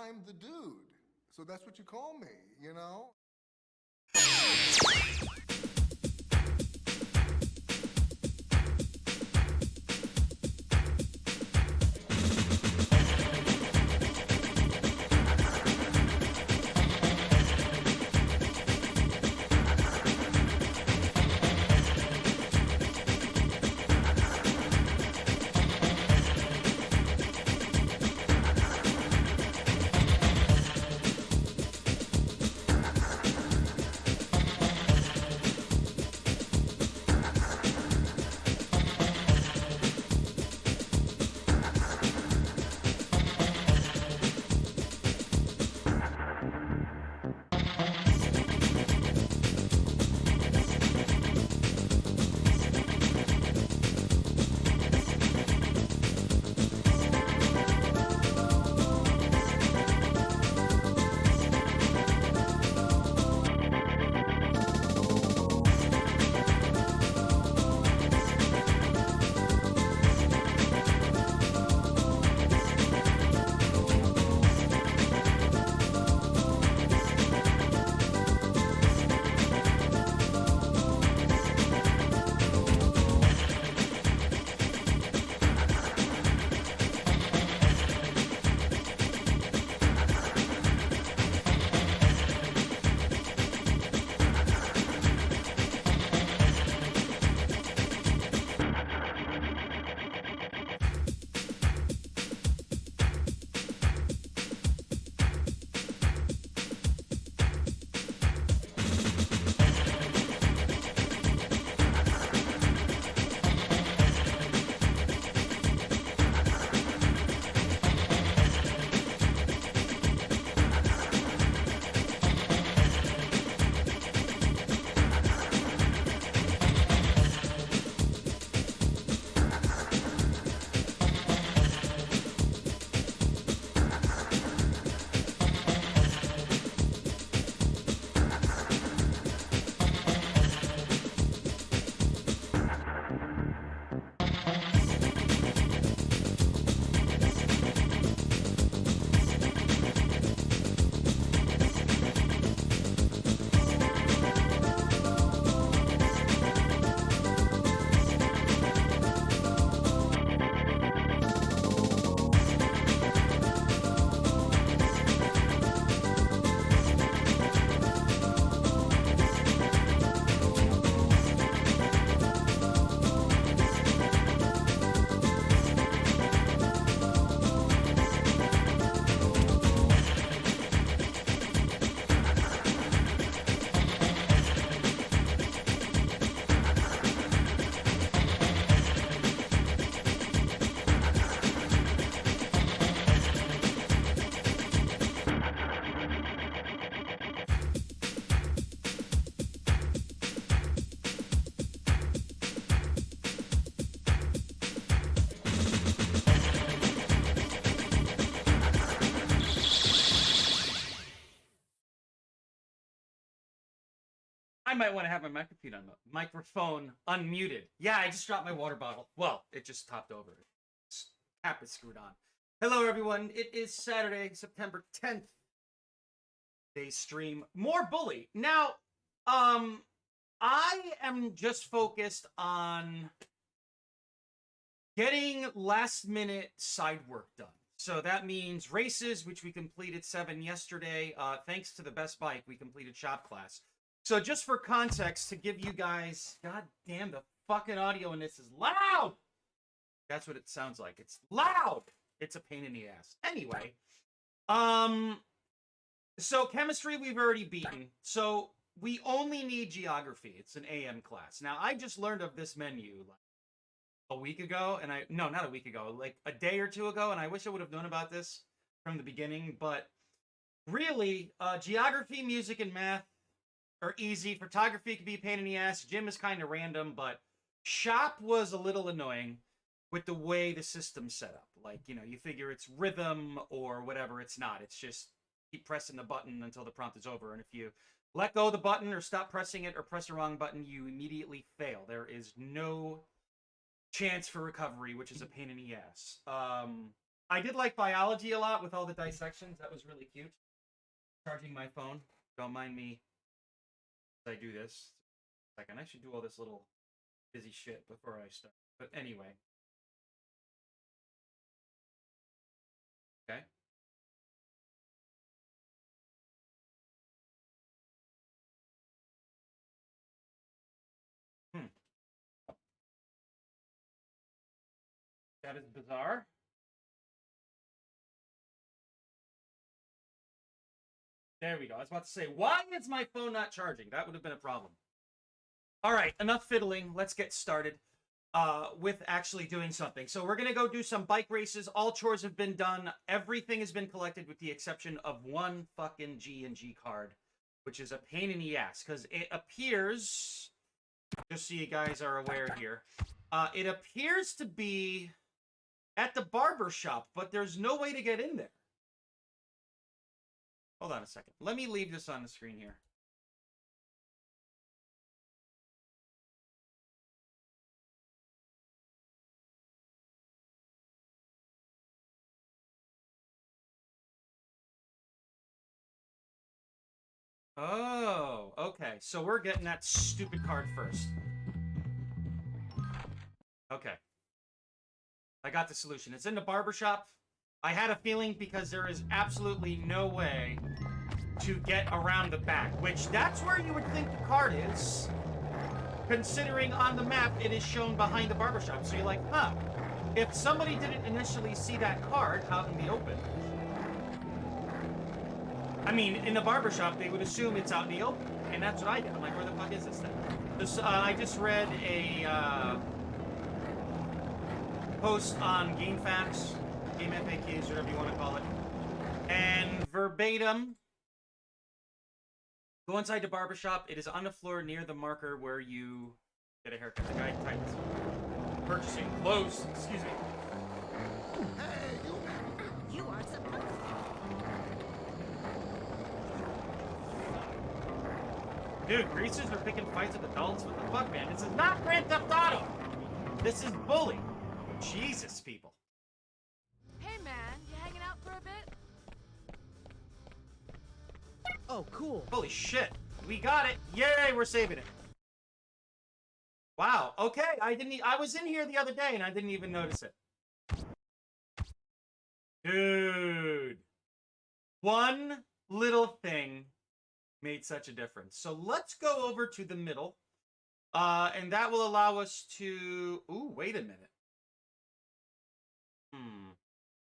I'm the dude. So that's what you call me, you know? I might want to have my microphone unmuted. Yeah, I just dropped my water bottle. Well, it just topped over. Cap is screwed on. Hello, everyone. It is Saturday, September 10th. Today's stream. More Bully. Now, I am just focused on getting last-minute side work done. So that means races, which we completed 7 yesterday. Thanks to the Best Bike, we completed shop class. So just for context, to give you guys, god damn, the fucking audio in this is loud. That's what it sounds like. It's loud. It's a pain in the ass. Anyway, so chemistry we've already beaten. So we only need geography. It's an AM class. Now I just learned of this menu like a week ago, and no, not a week ago, like a day or two ago, and I wish I would have known about this from the beginning. But really, geography, music, and math are easy. Photography can be a pain in the ass. Gym is kind of random, but shop was a little annoying with the way the system's set up. Like, you know, you figure it's rhythm or whatever. It's not. It's just keep pressing the button until the prompt is over. And if you let go of the button or stop pressing it or press the wrong button, you immediately fail. There is no chance for recovery, which is a pain in the ass. I did like biology a lot with all the dissections. That was really cute. Charging my phone. Don't mind me as I do this. Second, I should do all this little busy shit before I start. But anyway. Okay. That is bizarre. There we go. I was about to say, why is my phone not charging? That would have been a problem. All right, enough fiddling. Let's get started with actually doing something. So we're going to go do some bike races. All chores have been done. Everything has been collected with the exception of one fucking G&G card, which is a pain in the ass because it appears, just so you guys are aware here, it appears to be at the barber shop, but there's no way to get in there. Hold on a second. Let me leave this on the screen here. Oh, okay. So we're getting that stupid card first. Okay. I got the solution. It's in the barbershop. I had a feeling because there is absolutely no way to get around the back, which that's where you would think the card is, considering on the map it is shown behind the barbershop. So you're like, huh, if somebody didn't initially see that card out in the open, I mean, in the barbershop, they would assume it's out in the open, and that's what I did. I'm like, where the fuck is this thing? I just read a post on GameFAQs, Game FAQs, whatever you want to call it, and verbatim, go inside the barbershop. It is on the floor near the marker where you get a haircut. The guy typed purchasing clothes. Excuse me. Hey, you aren't supposed to. Dude, greasers are picking fights with adults? What the fuck, man? This is not Grand Theft Auto! This is bully. Jesus, people. Hey man, you hanging out for a bit? Oh, cool. Holy shit. We got it. Yay, we're saving it. Wow, okay. I was in here the other day and I didn't even notice it. Dude. One little thing made such a difference. So let's go over to the middle. And that will allow us to... Ooh, wait a minute.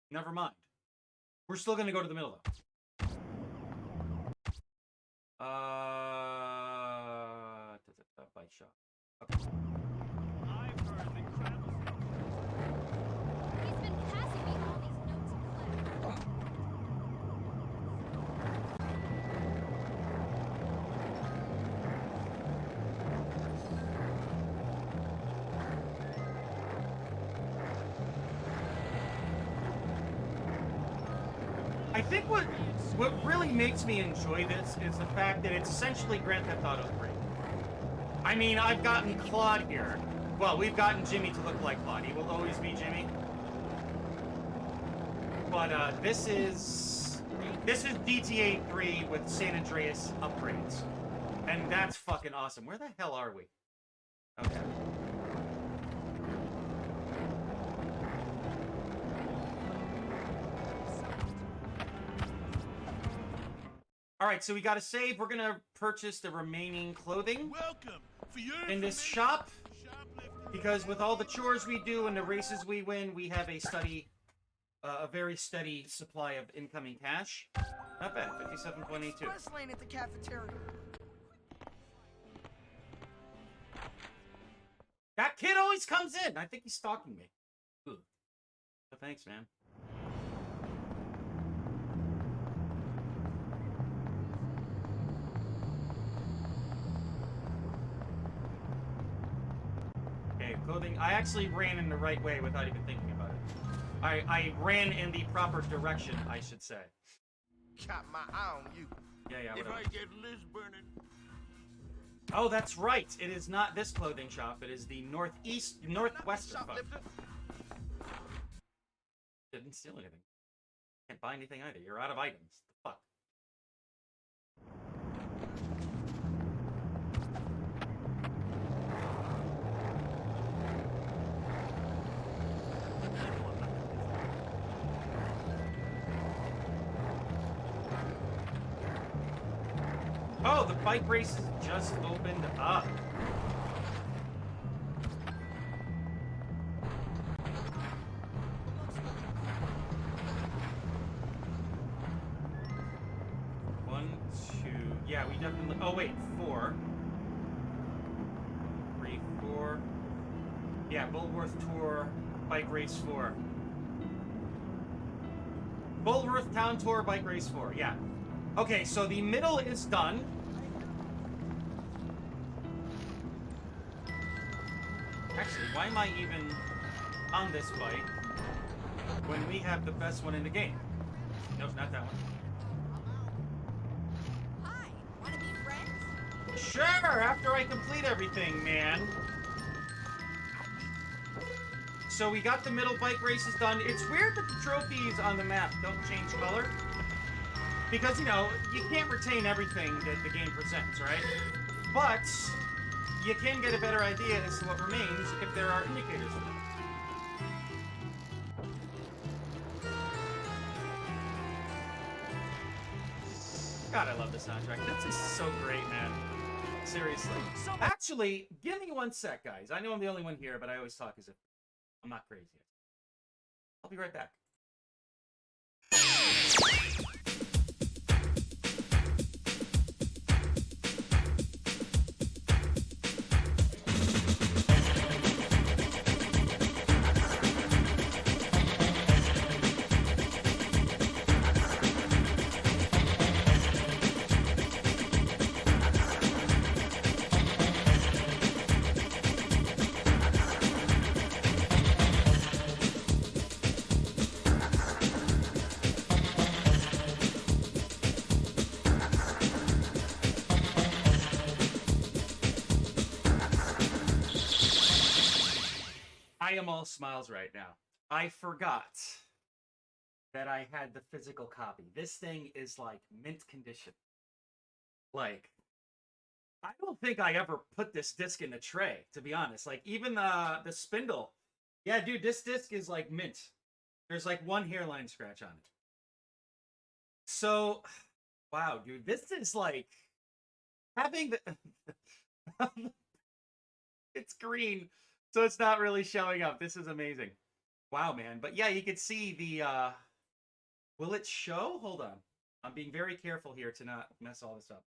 Never mind. We're still going to go to the middle, though. Bike shop. Okay. I've heard the travel. He's been passing me all these notes and clips. I think what really makes me enjoy this is the fact that it's essentially Grand Theft Auto 3. I mean, I've gotten Claude here. Well, we've gotten Jimmy to look like Claude. He will always be Jimmy. But this is GTA 3 with San Andreas upgrades. And that's fucking awesome. Where the hell are we? Okay. All right, so we got to save. We're going to purchase the remaining clothing in this shop because with all the chores we do and the races we win, we have a very steady supply of incoming cash. Not bad, 57.82. Express lane at the cafeteria. That kid always comes in. I think he's stalking me. Ooh. Oh, thanks, man. Clothing. I actually ran in the right way without even thinking about it. I ran in the proper direction, I should say. Got my eye on you. Yeah, If whatever. I get Liz burning, Oh, that's right. It is not this clothing shop. It is the northwest. Shoplifter. Didn't steal anything. Can't buy anything either. You're out of items. The fuck? Oh, the bike races just opened up. One, two. Yeah, we definitely. Oh wait, 4. 3, 4. Yeah, Bullworth Tour, Bike Race 4. Bullworth Town Tour, Bike Race 4. Yeah. Okay, so the middle is done. Actually, why am I even on this bike when we have the best one in the game? Nope, not that one. Hi, wanna be friends? Sure, after I complete everything, man. So we got the middle bike races done. It's weird that the trophies on the map don't change color. Because, you know, you can't retain everything that the game presents, right? But you can get a better idea as to what remains if there are indicators of it. God, I love the soundtrack. This is so great, man. Seriously. Actually, give me 1 sec, guys. I know I'm the only one here, but I always talk as if I'm not crazy. I'll be right back. I am all smiles right now. I forgot that I had the physical copy. This thing is like mint condition. Like, I don't think I ever put this disc in the tray, to be honest. Like, even the spindle. Yeah, dude, this disc is like mint. There's like 1 hairline scratch on it. So, wow, dude, this is like having the it's green, so it's not really showing up. This is amazing. Wow, man. But yeah, you can see the will it show? Hold on. I'm being very careful here to not mess all this up.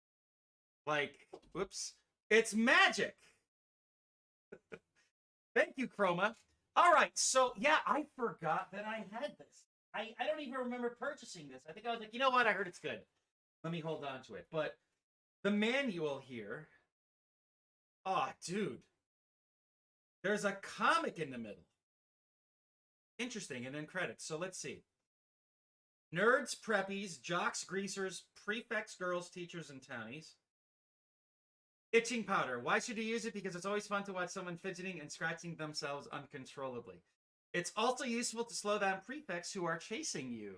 Like, whoops. It's magic. Thank you, Chroma. All right, so yeah, I forgot that I had this. I don't even remember purchasing this. I think I was like, you know what? I heard it's good. Let me hold on to it. But the manual here. Oh, dude. There's a comic in the middle. Interesting, and then credits. So let's see. Nerds, preppies, jocks, greasers, prefects, girls, teachers, and townies. Itching powder. Why should you use it? Because it's always fun to watch someone fidgeting and scratching themselves uncontrollably. It's also useful to slow down prefects who are chasing you.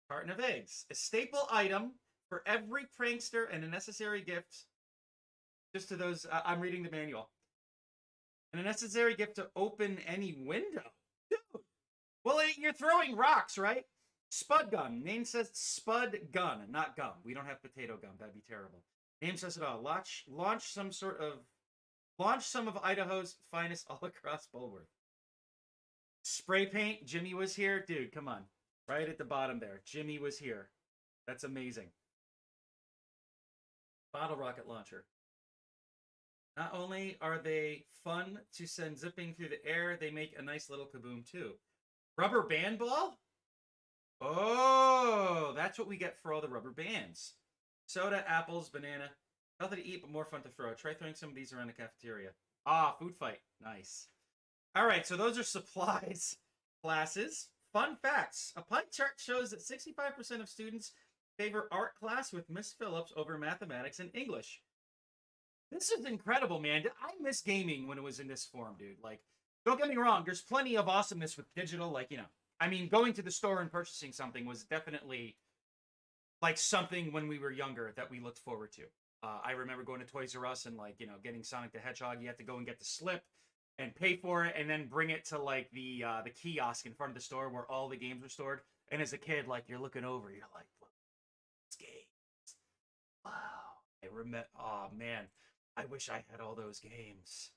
Carton of eggs. A staple item for every prankster and a necessary gift. Just to those, I'm reading the manual. And a necessary gift to open any window. Dude. Well, you're throwing rocks, right? Spud gun. Name says spud gun, not gum. We don't have potato gum. That'd be terrible. Name says it all. Launch some of Idaho's finest all across Bullworth. Spray paint. Jimmy was here. Dude, come on. Right at the bottom there. Jimmy was here. That's amazing. Bottle rocket launcher. Not only are they fun to send zipping through the air, they make a nice little kaboom too. Rubber band ball? Oh, that's what we get for all the rubber bands. Soda, apples, banana. Healthy to eat, but more fun to throw. Try throwing some of these around the cafeteria. Ah, food fight. Nice. All right, so those are supplies classes. Fun facts. A pie chart shows that 65% of students favor art class with Miss Phillips over mathematics and English. This is incredible, man. I miss gaming when it was in this form, dude. Like, don't get me wrong. There's plenty of awesomeness with digital, like, you know, I mean, going to the store and purchasing something was definitely like something when we were younger that we looked forward to. I remember going to Toys R Us and like, you know, getting Sonic the Hedgehog. You had to go and get the slip and pay for it and then bring it to like the kiosk in front of the store where all the games were stored. And as a kid, like you're looking over, you're like, look, it's games. Wow. I remember, oh man, I wish I had all those games.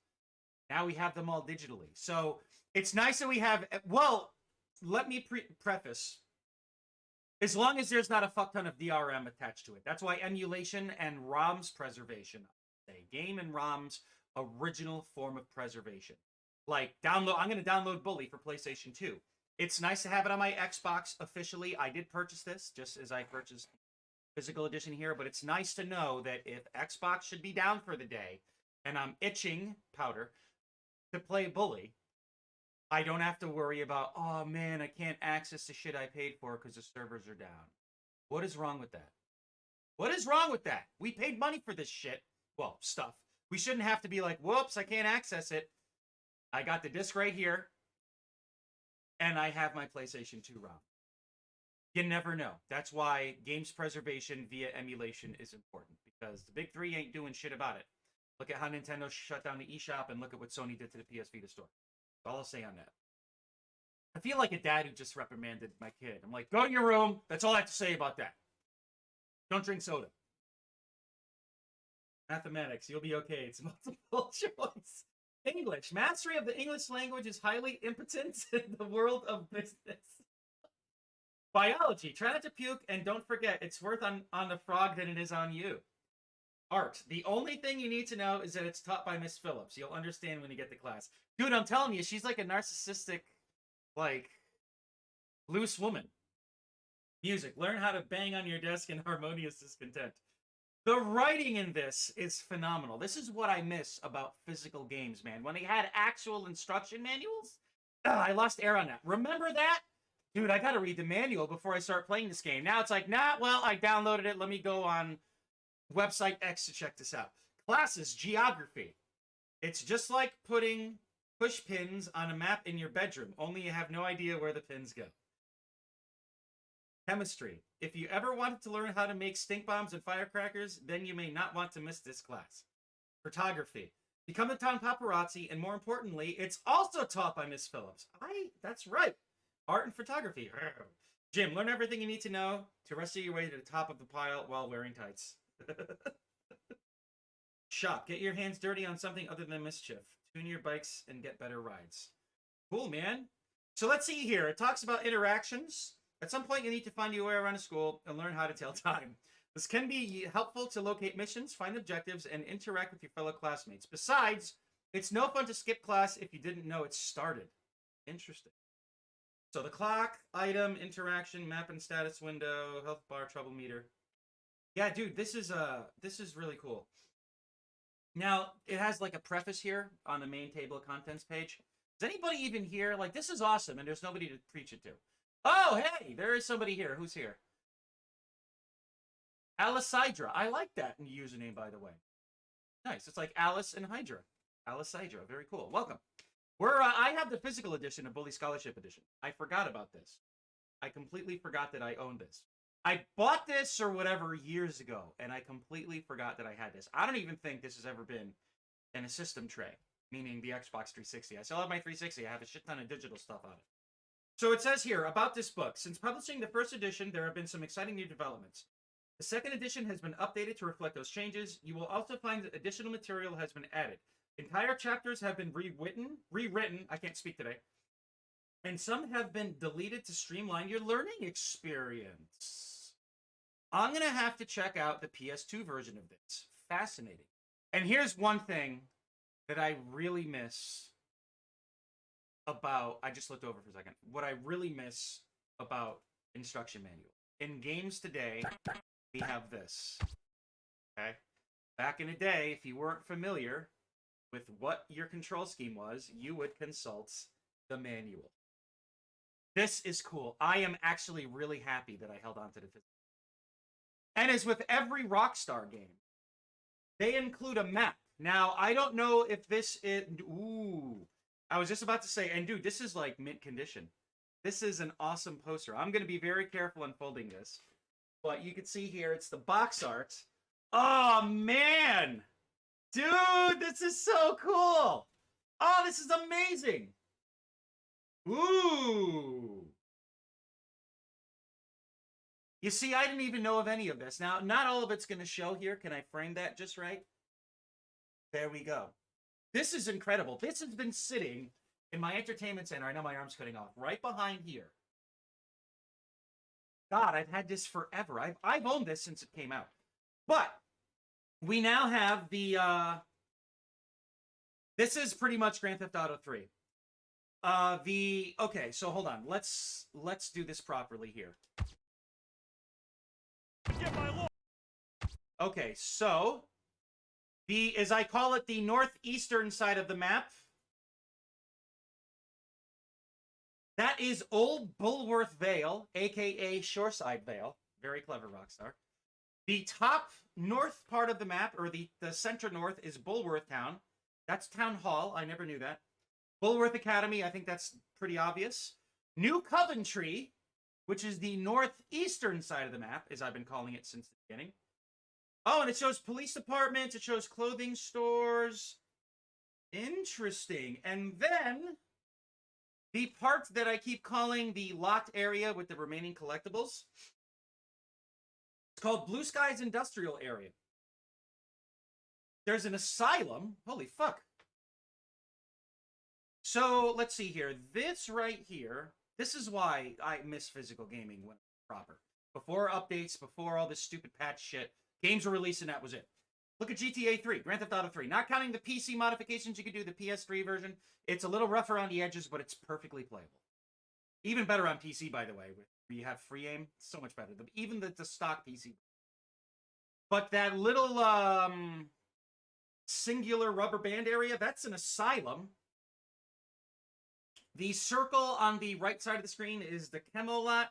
Now we have them all digitally. So it's nice that we have, well, let me preface, as long as there's not a fuck ton of DRM attached to it. That's why emulation and ROMs preservation, game and ROMs original form of preservation. Like download, I'm going to download Bully for PlayStation 2. It's nice to have it on my Xbox officially. I did purchase this just as I purchased physical edition here, but it's nice to know that if Xbox should be down for the day and I'm itching, Powder, to play Bully, I don't have to worry about, oh man, I can't access the shit I paid for because the servers are down. What is wrong with that? What is wrong with that? We paid money for this shit. Well, stuff. We shouldn't have to be like, whoops, I can't access it. I got the disc right here, and I have my PlayStation 2 ROM. You never know. That's why games preservation via emulation is important, because the big three ain't doing shit about it. Look at how Nintendo shut down the eShop, and look at what Sony did to the PS Vita store. That's all I'll say on that. I feel like a dad who just reprimanded my kid. I'm like, go to your room. That's all I have to say about that. Don't drink soda. Mathematics, you'll be okay. It's multiple choice. English. Mastery of the English language is highly impotent in the world of business. Biology. Try not to puke, and don't forget, it's worth on the frog than it is on you. Art. The only thing you need to know is that it's taught by Miss Phillips. You'll understand when you get to class. Dude, I'm telling you, she's like a narcissistic, like, loose woman. Music. Learn how to bang on your desk in harmonious discontent. The writing in this is phenomenal. This is what I miss about physical games, man. When they had actual instruction manuals, I lost air on that. Remember that? Dude, I gotta read the manual before I start playing this game. Now it's like, nah, well, I downloaded it. Let me go on website X to check this out. Classes, geography. It's just like putting push pins on a map in your bedroom, only you have no idea where the pins go. Chemistry. If you ever wanted to learn how to make stink bombs and firecrackers, then you may not want to miss this class. Photography. Become a town paparazzi, and more importantly, it's also taught by Miss Phillips. That's right. Art and photography. Gym. Learn everything you need to know to wrestle your way to the top of the pile while wearing tights. Shop. Get your hands dirty on something other than mischief. Tune your bikes and get better rides. Cool, man. So let's see here. It talks about interactions. At some point, you need to find your way around a school and learn how to tell time. This can be helpful to locate missions, find objectives, and interact with your fellow classmates. Besides, it's no fun to skip class if you didn't know it started. Interesting. So the clock, item, interaction, map and status window, health bar, trouble meter. Yeah, dude, this is really cool. Now, it has like a preface here on the main table of contents page. Is anybody even here? Like, this is awesome, and there's nobody to preach it to. Oh, hey, there is somebody here. Who's here? Alice Hydra. I like that username, by the way. Nice. It's like Alice and Hydra. Alice Hydra. Very cool. Welcome. I have the physical edition of Bully Scholarship Edition. I forgot about this. I completely forgot that I owned this. I bought this or whatever years ago, and I completely forgot that I had this. I don't even think this has ever been in a system tray, meaning the Xbox 360. I still have my 360. I have a shit ton of digital stuff on it. So it says here, about this book. Since publishing the first edition, there have been some exciting new developments. The second edition has been updated to reflect those changes. You will also find that additional material has been added. Entire chapters have been rewritten, I can't speak today, and some have been deleted to streamline your learning experience. I'm going to have to check out the PS2 version of this. Fascinating. And here's one thing that I really miss about, I just looked over for a second, what I really miss about instruction manual. In games today, we have this. Okay? Back in the day, if you weren't familiar with what your control scheme was, you would consult the manual. This is cool. I am actually really happy that I held on to the physical. And as with every Rockstar game, they include a map. Now, I don't know if this is... Ooh. I was just about to say, and dude, this is like mint condition. This is an awesome poster. I'm going to be very careful unfolding this. But you can see here, it's the box art. Oh, man! Dude, this is so cool! Oh, this is amazing! Ooh! You see, I didn't even know of any of this. Now, not all of it's going to show here. Can I frame that just right? There we go. This is incredible. This has been sitting in my entertainment center. I know my arm's cutting off. Right behind here. God, I've had this forever. I've owned this since it came out. But we now have the this is pretty much Grand Theft Auto 3. Okay, so hold on. Let's do this properly here. Okay, so as I call it, the northeastern side of the map. That is Old Bulworth Vale, aka Shoreside Vale. Very clever, Rockstar. The top north part of the map, or the center north, is Bulworth Town. That's Town Hall. I never knew that. Bulworth Academy, I think that's pretty obvious. New Coventry, which is the northeastern side of the map, as I've been calling it since the beginning. Oh, and it shows police departments. It shows clothing stores. Interesting. And then the part that I keep calling the locked area with the remaining collectibles. It's called Blue Skies Industrial Area. There's an asylum. Holy fuck. So, let's see here. This right here, this is why I miss physical gaming when it's proper. Before updates, before all this stupid patch shit, games were released and that was it. Look at GTA 3, Grand Theft Auto 3. Not counting the PC modifications you could do, the PS3 version. It's a little rough around the edges, but it's perfectly playable. Even better on PC, by the way, where you have free aim. So much better. Even the stock PC. But that little singular rubber band area, that's an asylum. The circle on the right side of the screen is the chemo lot.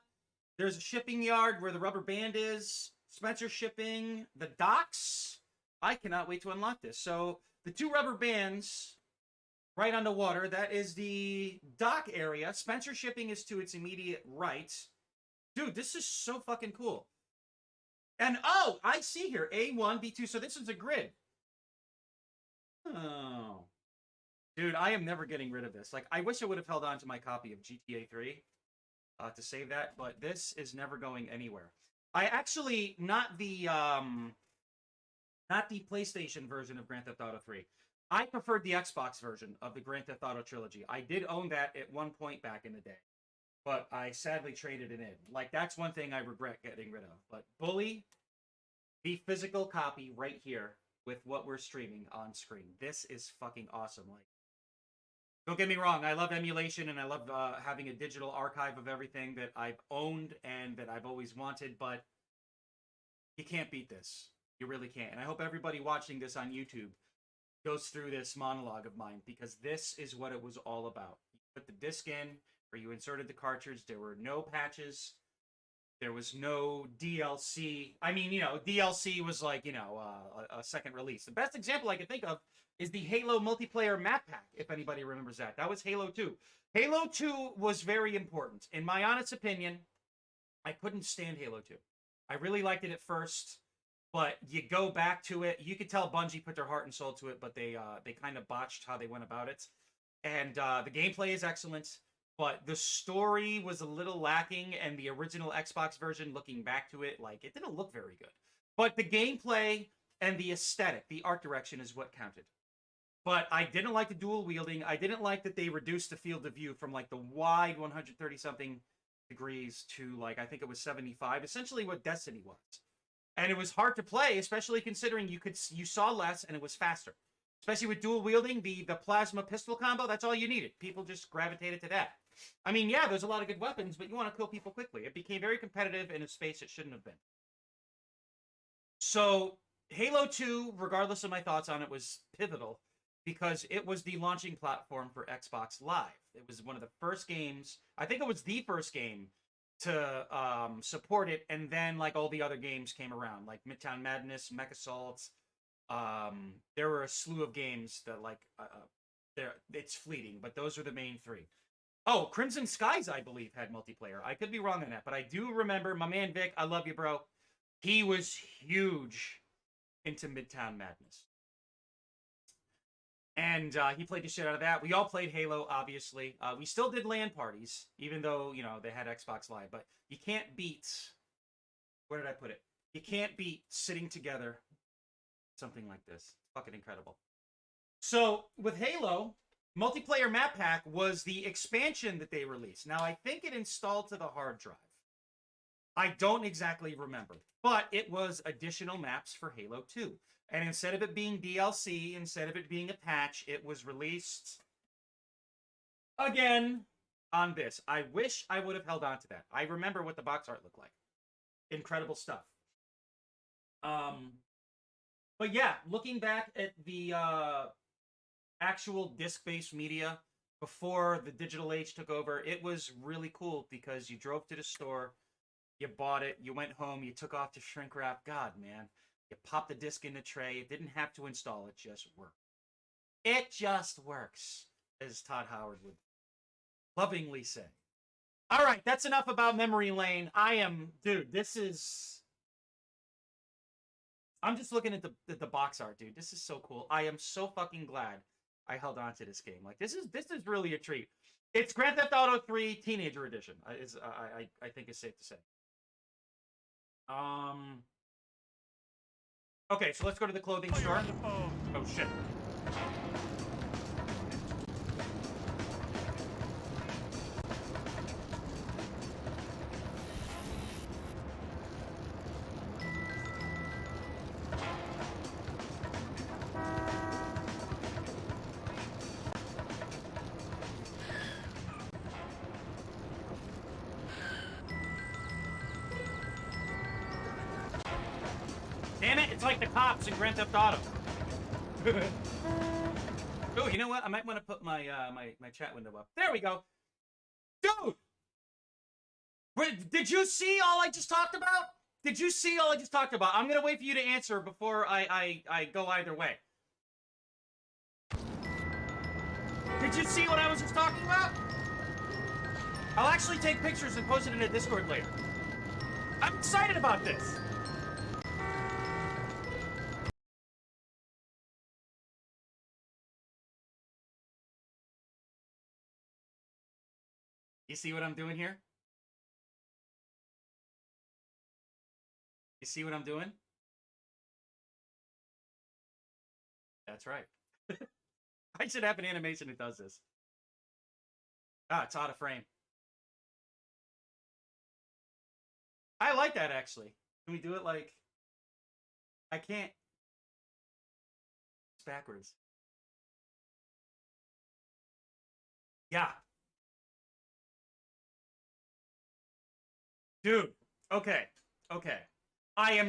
There's a shipping yard where the rubber band is. Spencer Shipping. The docks. I cannot wait to unlock this. So, the two rubber bands right on the water, that is the dock area. Spencer Shipping is to its immediate right. Dude, this is so fucking cool. And, oh, I see here, A1, B2, so this is a grid. Oh. Dude, I am never getting rid of this. Like, I wish I would have held on to my copy of GTA 3 to save that, but this is never going anywhere. I actually, not the PlayStation version of Grand Theft Auto 3. I preferred the Xbox version of the Grand Theft Auto trilogy. I did own that at one point back in the day, but I sadly traded it in. Like, that's one thing I regret getting rid of. But Bully, the physical copy right here with what we're streaming on screen. This is fucking awesome. Like, don't get me wrong, I love emulation and I love having a digital archive of everything that I've owned and that I've always wanted, but you can't beat this. You really can't. And I hope everybody watching this on YouTube goes through this monologue of mine, because this is what it was all about. You put the disc in, or you inserted the cartridge. There were no patches. There was no DLC. I mean, you know, DLC was like, you know, a second release. The best example I can think of is the Halo multiplayer map pack, if anybody remembers that. That was Halo 2. Halo 2 was very important. In my honest opinion, I couldn't stand Halo 2. I really liked it at first, but you go back to it. You could tell Bungie put their heart and soul to it, but they kind of botched how they went about it. And the gameplay is excellent, but the story was a little lacking, and the original Xbox version, looking back to it, like, it didn't look very good. But the gameplay and the aesthetic, the art direction is what counted. But I didn't like the dual wielding. I didn't like that they reduced the field of view from, like, the wide 130-something degrees to, like, I think it was 75, essentially what Destiny was. And it was hard to play, especially considering you saw less and it was faster. Especially with dual wielding, the plasma pistol combo, that's all you needed. People just gravitated to that. I mean, yeah, there's a lot of good weapons, but you want to kill people quickly. It became very competitive in a space it shouldn't have been. So, Halo 2, regardless of my thoughts on it, was pivotal because it was the launching platform for Xbox Live. It was one of the first games, I think it was the first game to support it, and then like all the other games came around, like Midtown Madness, Mech Assault. There were a slew of games that like it's fleeting, but those are the main three. Oh, Crimson Skies, I believe, had multiplayer. I could be wrong on that, but I do remember my man Vic. I love you, bro. He was huge into Midtown Madness. And he played the shit out of that. We all played Halo, obviously. We still did LAN parties, even though, you know, they had Xbox Live. But you can't beat... Where did I put it? You can't beat sitting together something like this. Fucking incredible. So, with Halo, Multiplayer Map Pack was the expansion that they released. Now, I think it installed to the hard drive. I don't exactly remember. But it was additional maps for Halo 2. And instead of it being DLC, instead of it being a patch, it was released again on this. I wish I would have held on to that. I remember what the box art looked like. Incredible stuff. But yeah, looking back at the actual disc-based media before the digital age took over, it was really cool because you drove to the store, you bought it, you went home, you took off the shrink wrap. God, man. You pop the disc in the tray. It didn't have to install. It just worked. It just works, as Todd Howard would lovingly say. All right, that's enough about memory lane. Dude, this is... I'm just looking at the box art, dude. This is so cool. I am so fucking glad I held on to this game. Like, this is really a treat. It's Grand Theft Auto 3 Teenager Edition, I think it's safe to say. Okay, so let's go to the clothing store. Oh, shit. Damn it, it's like the cops in Grand Theft Auto. Oh, you know what? I might want to put my my chat window up. There we go. Dude! Did you see all I just talked about? Did you see all I just talked about? I'm going to wait for you to answer before I go either way. Did you see what I was just talking about? I'll actually take pictures and post it in a Discord later. I'm excited about this. You see what I'm doing here? You see what I'm doing? That's right. I should have an animation that does this. Ah, it's out of frame. I like that, actually. Can we do it like... I can't... It's backwards. Yeah. Dude, okay. I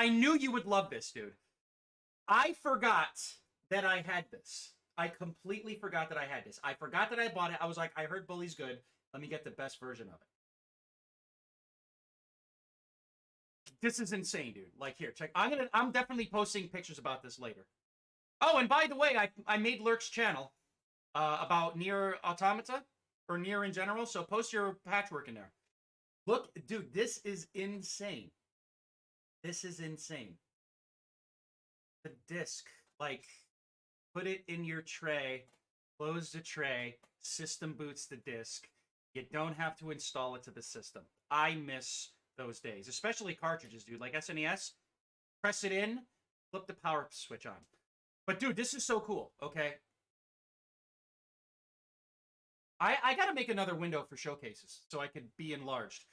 knew you would love this, dude. I forgot that I had this. I completely forgot that I had this. I forgot that I bought it. I was like, I heard Bully's good. Let me get the best version of it. This is insane, dude. Like, here, check. I'm definitely posting pictures about this later. Oh, and by the way, I made Lurk's channel about Nier Automata, or Nier in general, so post your patchwork in there. Look, dude, this is insane. This is insane. The disc, like, put it in your tray, close the tray, system boots the disc. You don't have to install it to the system. I miss those days, especially cartridges, dude. Like SNES, press it in, flip the power switch on. But, dude, this is so cool, okay? I gotta make another window for showcases so I could be enlarged.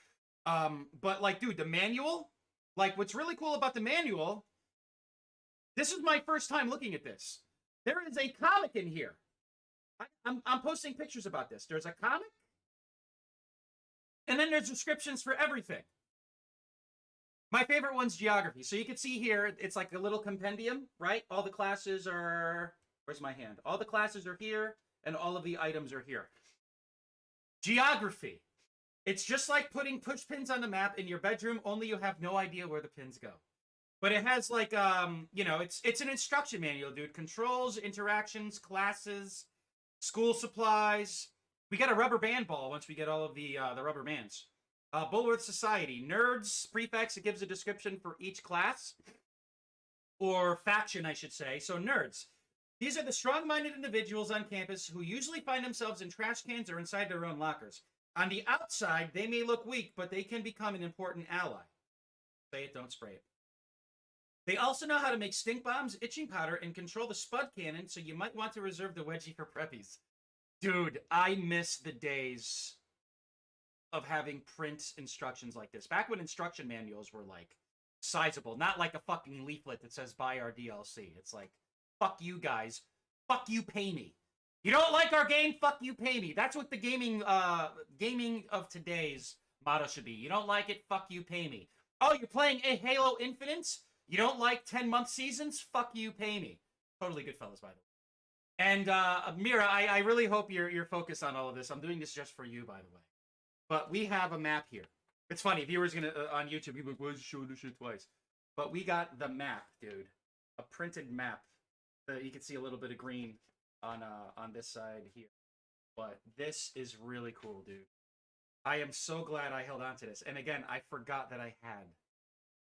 But, like, dude, the manual, like, what's really cool about the manual, this is my first time looking at this. There is a comic in here. I'm posting pictures about this. There's a comic, and then there's descriptions for everything. My favorite one's geography. So you can see here, it's like a little compendium, right? All the classes are... Where's my hand? All the classes are here, and all of the items are here. Geography. It's just like putting push pins on the map in your bedroom, only you have no idea where the pins go. But it has like, you know, it's an instruction manual, dude. Controls, interactions, classes, school supplies. We get a rubber band ball once we get all of the rubber bands. Bullworth Society. Nerds, prefix, it gives a description for each class. Or faction, I should say. So nerds. These are the strong-minded individuals on campus who usually find themselves in trash cans or inside their own lockers. On the outside, they may look weak, but they can become an important ally. Say it, don't spray it. They also know how to make stink bombs, itching powder, and control the spud cannon, so you might want to reserve the wedgie for preppies. Dude, I miss the days of having print instructions like this. Back when instruction manuals were, like, sizable. Not like a fucking leaflet that says, buy our DLC. It's like, fuck you guys. Fuck you, pay me. You don't like our game? Fuck you, pay me. That's what the gaming of today's motto should be. You don't like it? Fuck you, pay me. Oh, you're playing a Halo Infinite? You don't like 10-month seasons? Fuck you, pay me. Totally Goodfellas, by the way. And Mira, I really hope you're focused on all of this. I'm doing this just for you, by the way. But we have a map here. It's funny, viewers gonna on YouTube, people are like, why is he showing this shit twice? But we got the map, dude. A printed map. You can see a little bit of green on this side here. But this is really cool, dude. I am so glad I held on to this. And again, I forgot that I had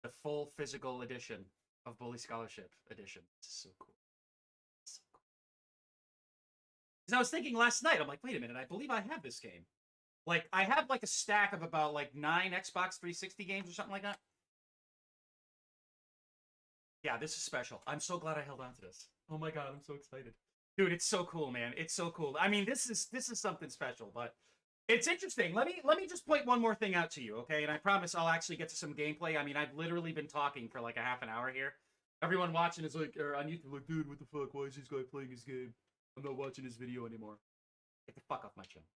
the full physical edition of Bully Scholarship Edition. This is so cool. So cool. Because I was thinking last night, I'm like, wait a minute, I believe I have this game. Like, I have like a stack of about like 9 Xbox 360 games or something like that. Yeah, this is special. I'm so glad I held on to this. Oh my god, I'm so excited. Dude, it's so cool, man. It's so cool. I mean, this is something special, but it's interesting. Let me just point one more thing out to you, okay? And I promise I'll actually get to some gameplay. I mean, I've literally been talking for like a half an hour here. Everyone watching is like, or on YouTube, like, dude, what the fuck? Why is this guy playing his game? I'm not watching his video anymore. Get the fuck off my channel.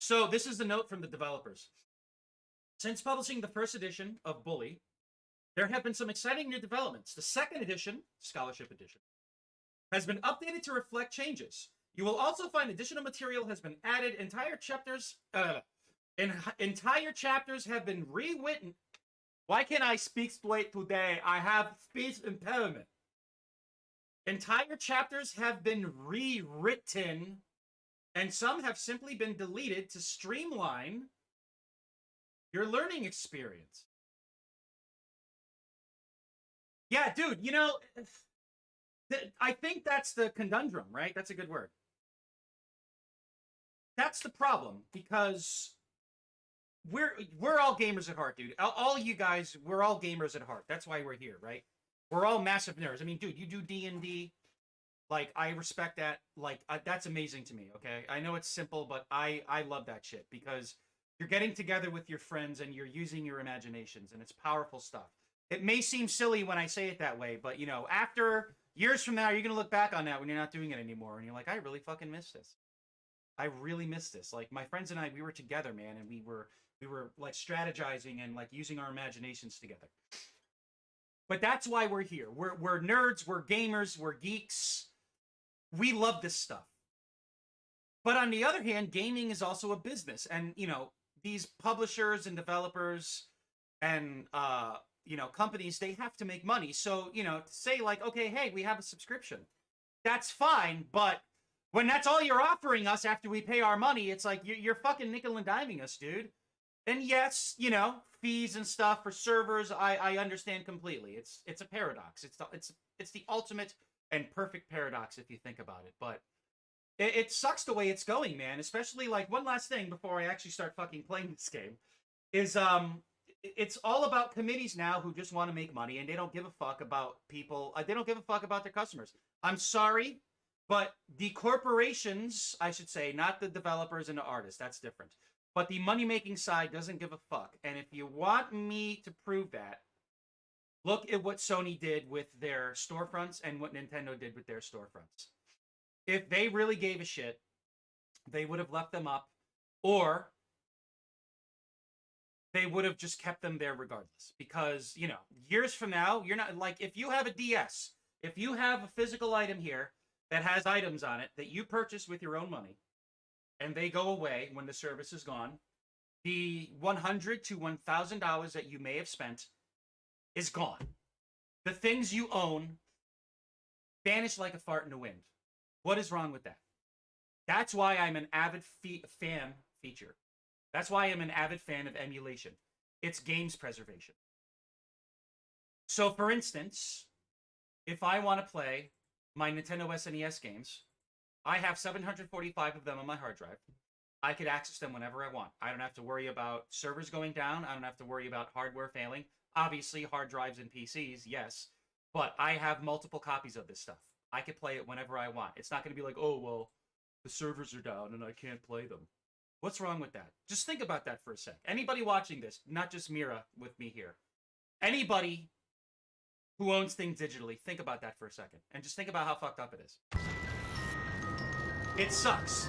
So this is the note from the developers. Since publishing the first edition of Bully, there have been some exciting new developments. The second edition, Scholarship Edition, has been updated to reflect changes. You will also find additional material has been added. Entire chapters have been rewritten. Why can't I speak straight today? I have speech impairment. Entire chapters have been rewritten, and some have simply been deleted to streamline your learning experience. Yeah, dude, you know, I think that's the conundrum, right? That's a good word. That's the problem, because we're all gamers at heart, dude. All you guys, we're all gamers at heart. That's why we're here, right? We're all massive nerds. I mean, dude, you do D&D. Like, I respect that. Like, that's amazing to me, okay? I know it's simple, but I love that shit, because you're getting together with your friends and you're using your imaginations, and it's powerful stuff. It may seem silly when I say it that way, but, you know, after years from now, you're going to look back on that when you're not doing it anymore, and you're like, I really fucking miss this. I really miss this. Like, my friends and I, we were together, man, and we were like strategizing and like using our imaginations together. But that's why we're here. We're nerds, we're gamers, we're geeks. We love this stuff. But on the other hand, gaming is also a business, and you know, these publishers and developers and you know, companies, they have to make money. So, you know, to say like, okay, hey, we have a subscription. That's fine, but when that's all you're offering us after we pay our money, it's like you're fucking nickel and diming us, dude. And yes, you know, fees and stuff for servers, I understand completely. It's a paradox. It's the ultimate and perfect paradox if you think about it. But it sucks the way it's going, man. Especially like one last thing before I actually start fucking playing this game is it's all about committees now who just want to make money, and they don't give a fuck about people. They don't give a fuck about their customers. I'm sorry, but the corporations, I should say, not the developers and the artists, that's different. But the money-making side doesn't give a fuck. And if you want me to prove that, look at what Sony did with their storefronts and what Nintendo did with their storefronts. If they really gave a shit, they would have left them up, or they would have just kept them there regardless. Because, you know, years from now, you're not, like, if you have a DS, if you have a physical item here that has items on it that you purchased with your own money, and they go away when the service is gone, the $100 to $1,000 that you may have spent is gone. The things you own vanish like a fart in the wind. What is wrong with that? That's why I'm an avid fan feature. That's why I'm an avid fan of emulation. It's games preservation. So, for instance, if I want to play my Nintendo SNES games, I have 745 of them on my hard drive. I could access them whenever I want. I don't have to worry about servers going down. I don't have to worry about hardware failing. Obviously, hard drives and PCs, yes. But I have multiple copies of this stuff. I could play it whenever I want. It's not going to be like, oh, well, the servers are down and I can't play them. What's wrong with that? Just think about that for a sec. Anybody watching this, not just Mira with me here. Anybody who owns things digitally, think about that for a second. And just think about how fucked up it is. It sucks.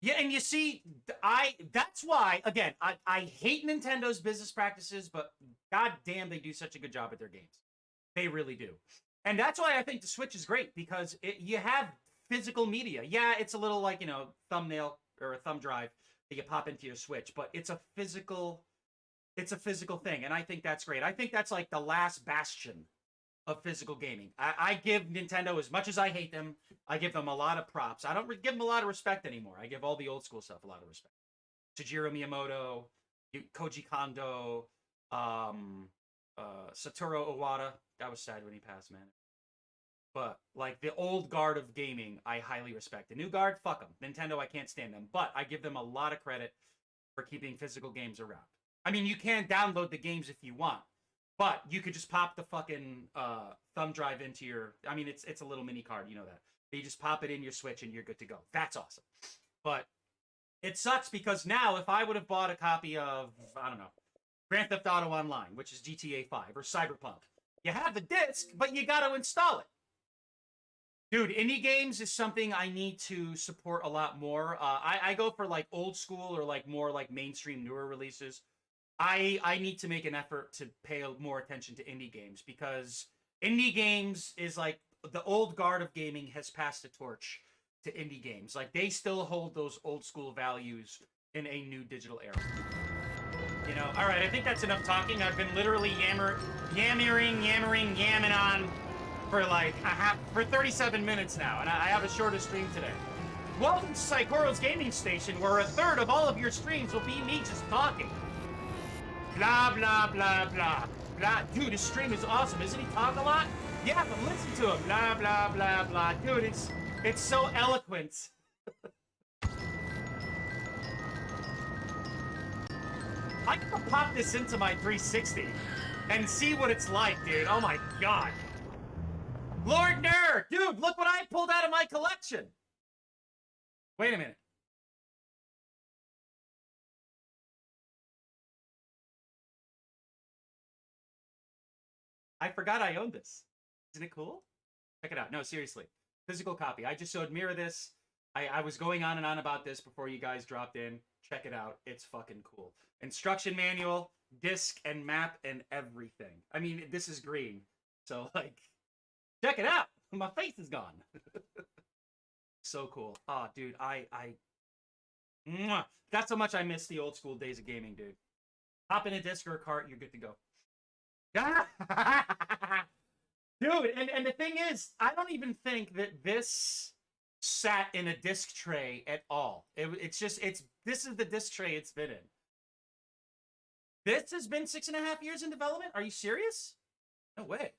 Yeah, and you see, that's why, again, I hate Nintendo's business practices, but goddamn, they do such a good job at their games. They really do. And that's why I think the Switch is great, because you have physical media. Yeah, it's a little like, you know, thumbnail or a thumb drive that you pop into your Switch, but it's a physical thing, and I think that's great. I think that's like the last bastion of physical gaming. I give Nintendo, as much as I hate them, I give them a lot of props. I don't give them a lot of respect anymore. I give all the old school stuff a lot of respect. Shigeru Miyamoto, Koji Kondo, Satoru Iwata. That was sad when he passed, man. But like the old guard of gaming, I highly respect. The new guard, fuck them. Nintendo, I can't stand them. But I give them a lot of credit for keeping physical games around. I mean, you can download the games if you want. But you could just pop the fucking thumb drive into your... I mean, it's a little mini card, you know that. But you just pop it in your Switch and you're good to go. That's awesome. But it sucks because now if I would have bought a copy of, I don't know, Grand Theft Auto Online, which is GTA 5, or Cyberpunk, you have the disc, but you got to install it. Dude, indie games is something I need to support a lot more. I go for like old school or like more like mainstream newer releases. I need to make an effort to pay more attention to indie games, because indie games is like the old guard of gaming has passed the torch to indie games. Like they still hold those old school values in a new digital era. You know, all right, I think that's enough talking. I've been literally yammering on for like for 37 minutes now, and I have a shorter stream today. Welcome to Saikoro's Gaming Station, where a third of all of your streams will be me just talking. Blah, blah, blah, blah, blah. Dude, his stream is awesome. Isn't he talk a lot? Yeah, but listen to him. Blah, blah, blah, blah. Dude, it's so eloquent. I can pop this into my 360 and see what it's like, dude. Oh my god. Lord Nerd! Dude, look what I pulled out of my collection. Wait a minute. I forgot I owned this. Isn't it cool? Check it out. No, seriously. Physical copy. I just showed Mira this. I was going on and on about this before you guys dropped in. Check it out. It's fucking cool. Instruction manual, disc, and map, and everything. I mean, this is green. So, like, check it out. My face is gone. So cool. Oh, dude, Mwah. That's how much I miss the old school days of gaming, dude. Hop in a disc or a cart, you're good to go. Dude, and the thing is, I don't even think that this sat in a disc tray at all. This is the disc tray it's been in. This has been 6.5 years in development? Are you serious? No way.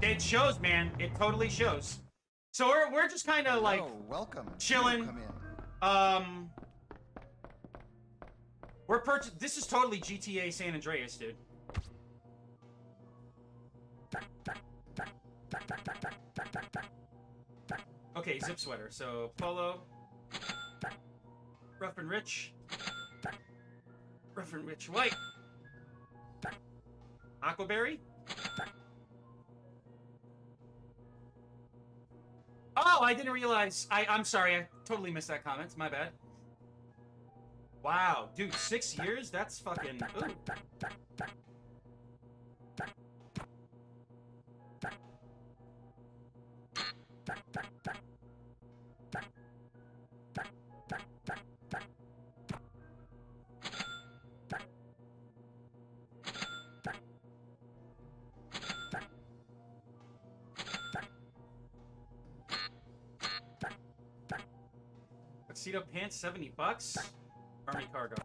It shows, man. It totally shows. So we're just kind of like welcome. Chilling. Come in. This is totally GTA San Andreas, dude. Okay, zip sweater. So polo, rough and rich, white, aquaberry. Oh, I didn't realize. I'm sorry. I totally missed that comment. My bad. Wow, dude, 6 years? That's fucking... Ooh. Tuxedo pants, $70. Army cargo.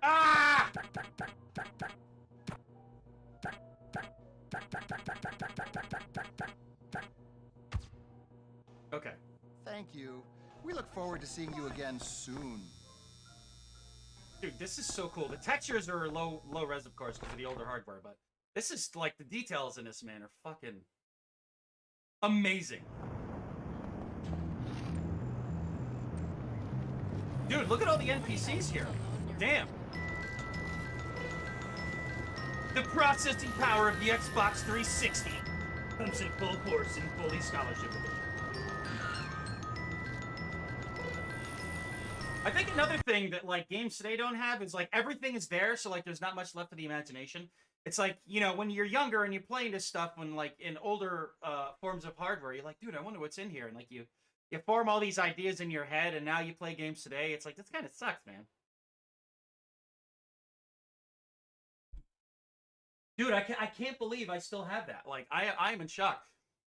Ah! Okay. Thank you. We look forward to seeing you again soon. Dude, this is so cool. The textures are low res, of course, because of the older hardware, but this is like the details in this, man, are fucking amazing. Dude, look at all the NPCs here. Damn. The processing power of the Xbox 360 comes in full force in fully scholarship edition. I think another thing that like games today don't have is like everything is there, so like there's not much left for the imagination. It's like, you know, when you're younger and you're playing this stuff when like in older forms of hardware, you're like, dude, I wonder what's in here, and like you form all these ideas in your head, and now you play games today. It's like, this kind of sucks, man. Dude, I can't believe I still have that. Like, I'm in shock.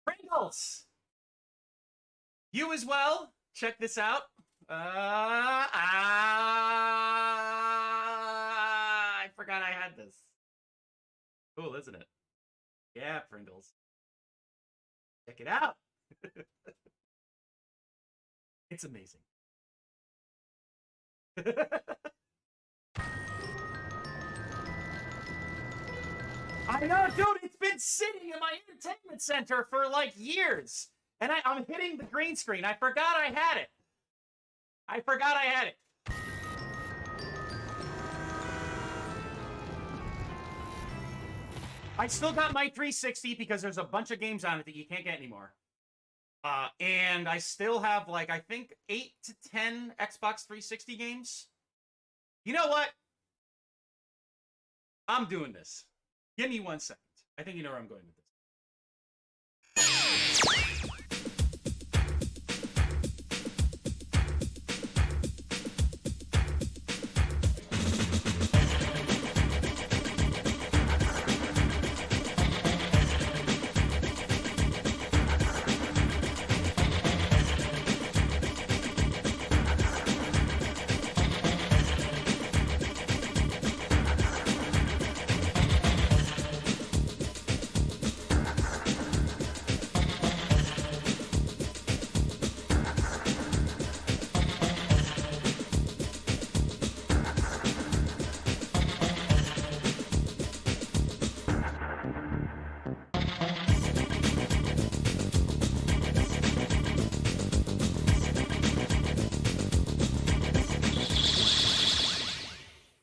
Pringles! You as well? Check this out. I forgot I had this. Cool, isn't it? Yeah, Pringles. Check it out. It's amazing. I know, dude, it's been sitting in my entertainment center for like years. And I'm hitting the green screen. I forgot I had it. I still got my 360 because there's a bunch of games on it that you can't get anymore. And I still have, like, I think 8 to 10 Xbox 360 games. You know what? I'm doing this. Give me 1 second. I think you know where I'm going with this.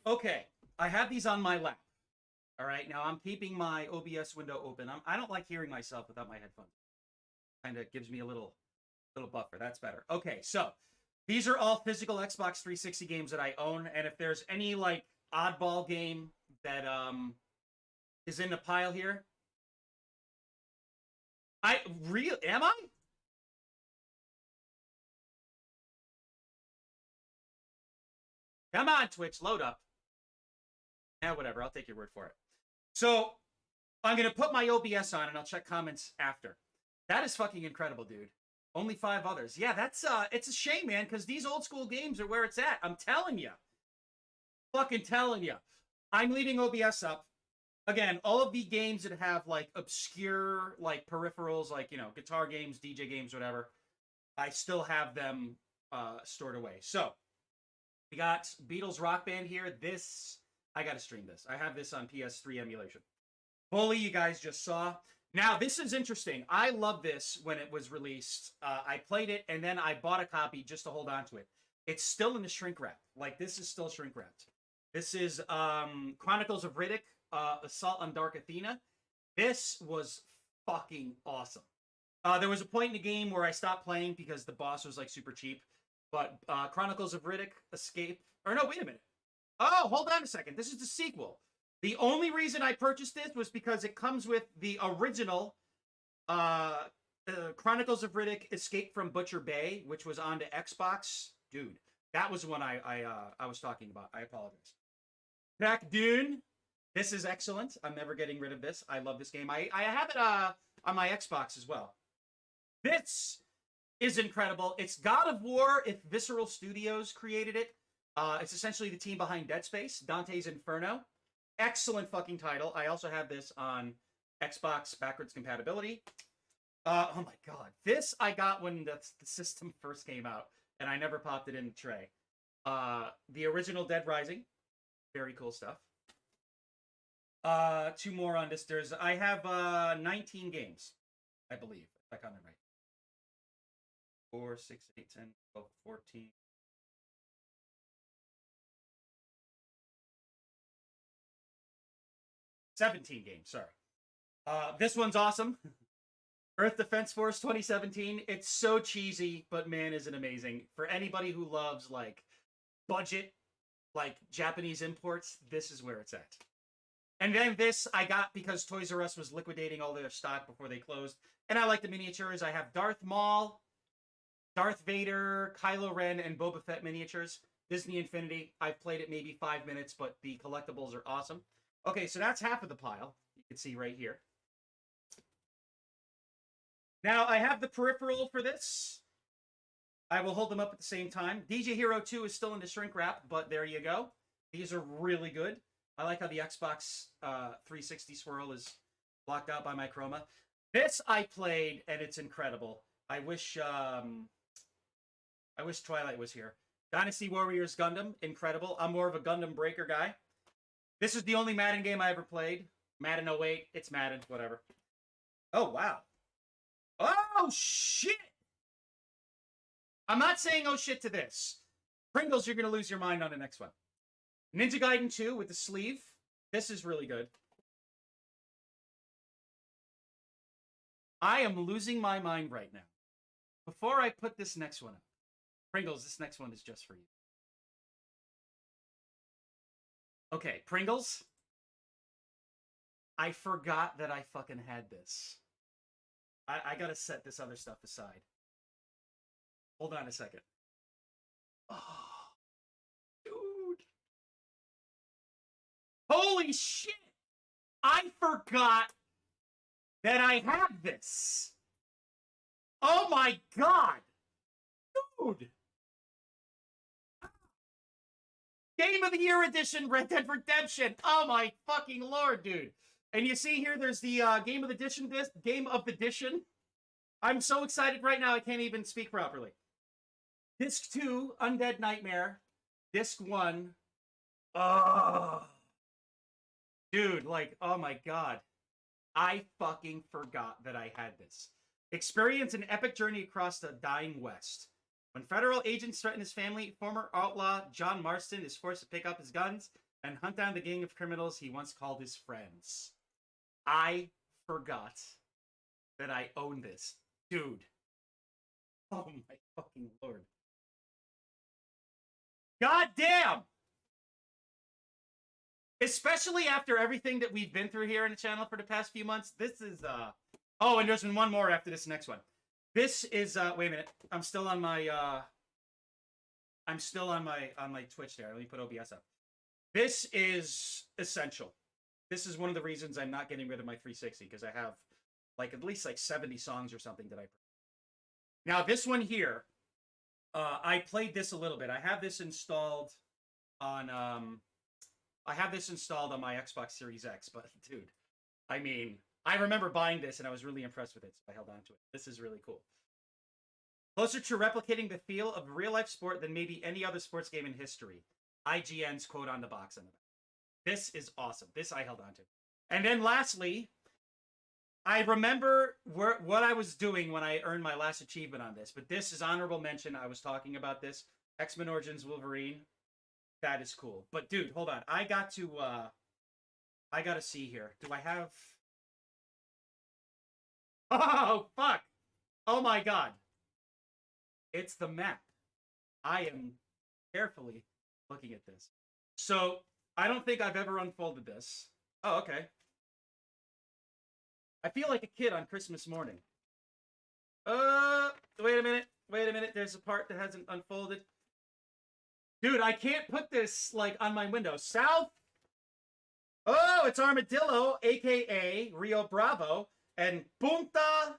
Okay, I have these on my lap. All right, now I'm keeping my OBS window open. I don't like hearing myself without my headphones. Kind of gives me a little buffer. That's better. Okay, so these are all physical Xbox 360 games that I own, and if there's any like oddball game that is in the pile here, am I? Come on, Twitch, load up. Yeah, whatever. I'll take your word for it. So I'm going to put my OBS on and I'll check comments after. That is fucking incredible, dude. Only 5 others. Yeah, that's it's a shame, man, because these old school games are where it's at. I'm telling you. Fucking telling you. I'm leaving OBS up. Again, all of the games that have like obscure like peripherals, like, you know, guitar games, DJ games, whatever, I still have them stored away. So we got Beatles Rock Band here. I gotta stream this. I have this on PS3 emulation. Bully, you guys just saw. Now, this is interesting. I love this when it was released. I played it, and then I bought a copy just to hold on to it. It's still in the shrink wrap. Like, this is still shrink wrapped. This is Chronicles of Riddick, Assault on Dark Athena. This was fucking awesome. There was a point in the game where I stopped playing because the boss was, like, super cheap. But Chronicles of Riddick, Escape... Or no, wait a minute. Oh, hold on a second. This is the sequel. The only reason I purchased this was because it comes with the original Chronicles of Riddick Escape from Butcher Bay, which was on the Xbox. Dude, That was one I was talking about. I apologize. Crack Dune. This is excellent. I'm never getting rid of this. I love this game. I have it on my Xbox as well. This is incredible. It's God of War if Visceral Studios created it. It's essentially the team behind Dead Space, Dante's Inferno. Excellent fucking title. I also have this on Xbox backwards compatibility. Oh my god. This I got when the system first came out, and I never popped it in the tray. The original Dead Rising. Very cool stuff. Two more on this. I have 19 games, I believe, if I count it right. 4, 6, 8, 10, 12, 14. 17 games, sorry. This one's awesome. Earth Defense Force 2017. It's so cheesy, but man, is it amazing. For anybody who loves, like, budget, like, Japanese imports, this is where it's at. And then this I got because Toys R Us was liquidating all their stock before they closed. And I like the miniatures. I have Darth Maul, Darth Vader, Kylo Ren, and Boba Fett miniatures. Disney Infinity. I've played it maybe 5 minutes, but the collectibles are awesome. Okay, so that's half of the pile. You can see right here. Now, I have the peripheral for this. I will hold them up at the same time. DJ Hero 2 is still in the shrink wrap, but there you go. These are really good. I like how the Xbox 360 swirl is blocked out by my chroma. This I played, and it's incredible. I wish Twilight was here. Dynasty Warriors Gundam, incredible. I'm more of a Gundam Breaker guy. This is the only Madden game I ever played. Madden 08. It's Madden, whatever. Oh, wow. Oh, shit! I'm not saying oh shit to this. Pringles, you're going to lose your mind on the next one. Ninja Gaiden 2 with the sleeve. This is really good. I am losing my mind right now. Before I put this next one up, Pringles, this next one is just for you. Okay, Pringles. I forgot that I fucking had this. I gotta set this other stuff aside. Hold on a second. Oh, dude. Holy shit! I forgot that I had this. Oh my god! Dude! Game of the Year edition, Red Dead Redemption. Oh my fucking lord, dude. And you see here, there's the Game of the Edition disc. Game of the Edition. I'm so excited right now, I can't even speak properly. Disc 2, Undead Nightmare. Disc 1. Oh. Dude, like, oh my god. I fucking forgot that I had this. Experience an epic journey across the dying West. When federal agents threaten his family, former outlaw John Marston is forced to pick up his guns and hunt down the gang of criminals he once called his friends. I forgot that I own this. Dude. Oh my fucking lord. God damn! Especially after everything that we've been through here on the channel for the past few months. This is, Oh, and there's been one more after this next one. This is, wait a minute. I'm still on my Twitch there. Let me put OBS up. This is essential. This is one of the reasons I'm not getting rid of my 360, because I have like at least like 70 songs or something that I. Now this one here, I played this a little bit. I have this installed on my Xbox Series X, but dude, I mean, I remember buying this and I was really impressed with it, so I held on to it. This is really cool. Closer to replicating the feel of real-life sport than maybe any other sports game in history. IGN's quote on the box on the back. This is awesome. This I held on to. And then lastly, I remember what I was doing when I earned my last achievement on this, but this is honorable mention. I was talking about this. X-Men Origins Wolverine. That is cool. But dude, hold on. I got to see here. Do I have... Oh, fuck. Oh my god. It's the map. I am carefully looking at this. So, I don't think I've ever unfolded this. Oh, okay. I feel like a kid on Christmas morning. Wait a minute. Wait a minute. There's a part that hasn't unfolded. Dude, I can't put this, like, on my window. South. Oh, it's Armadillo, a.k.a. Rio Bravo, and Punta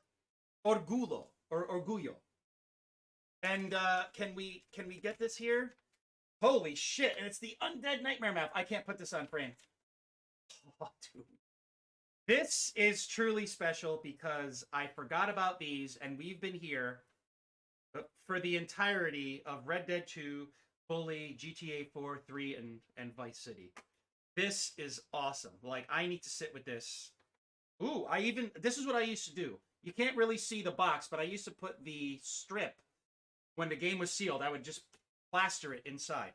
Orgullo, or Orgullo. And, can we get this here? Holy shit, and it's the Undead Nightmare map. I can't put this on frame. Oh, dude. This is truly special because I forgot about these, and we've been here for the entirety of Red Dead 2, Bully, GTA 4, 3, and Vice City. This is awesome. Like, I need to sit with this. Ooh, this is what I used to do. You can't really see the box, but I used to put the strip, when the game was sealed, I would just plaster it inside.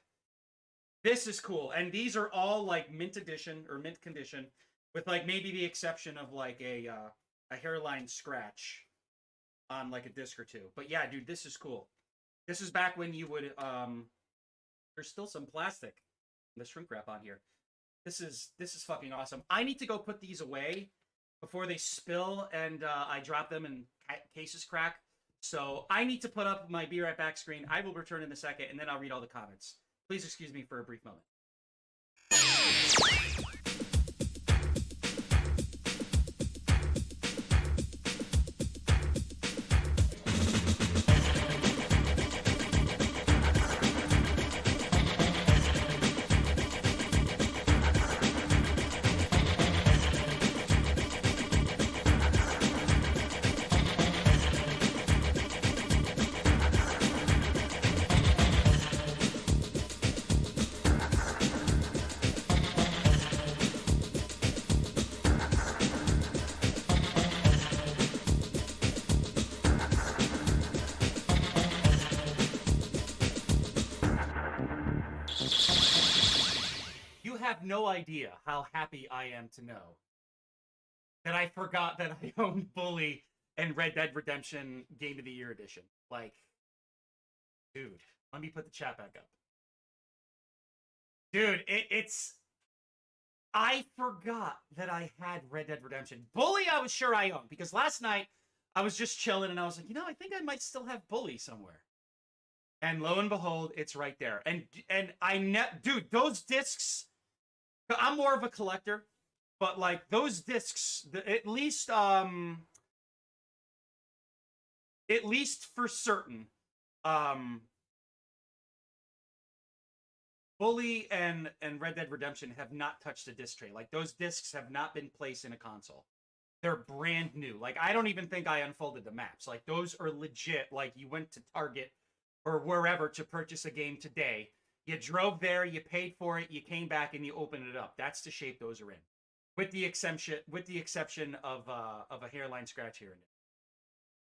This is cool. And these are all, like, mint edition, or mint condition, with, like, maybe the exception of, like, a hairline scratch on, like, a disc or two. But yeah, dude, this is cool. This is back when you would, there's still some plastic, the shrink wrap on here. This is fucking awesome. I need to go put these away before they spill and I drop them and cases crack. So I need to put up my Be Right Back screen. I will return in a second, and then I'll read all the comments. Please excuse me for a brief moment. You have no idea how happy I am to know that I forgot that I owned Bully and Red Dead Redemption Game of the Year Edition. Like, dude, let me put the chat back up. Dude, it's... I forgot that I had Red Dead Redemption. Bully, I was sure I owned, because last night I was just chilling and I was like, you know, I think I might still have Bully somewhere. And lo and behold, it's right there. And dude, those discs, I'm more of a collector, but like those discs, at least for certain, Bully and Red Dead Redemption have not touched a disc tray. Like, those discs have not been placed in a console. They're brand new. Like, I don't even think I unfolded the maps. Like, those are legit. Like, you went to Target or wherever to purchase a game today. You drove there, you paid for it, you came back, and you opened it up. That's the shape those are in, with the exception of a hairline scratch here and there.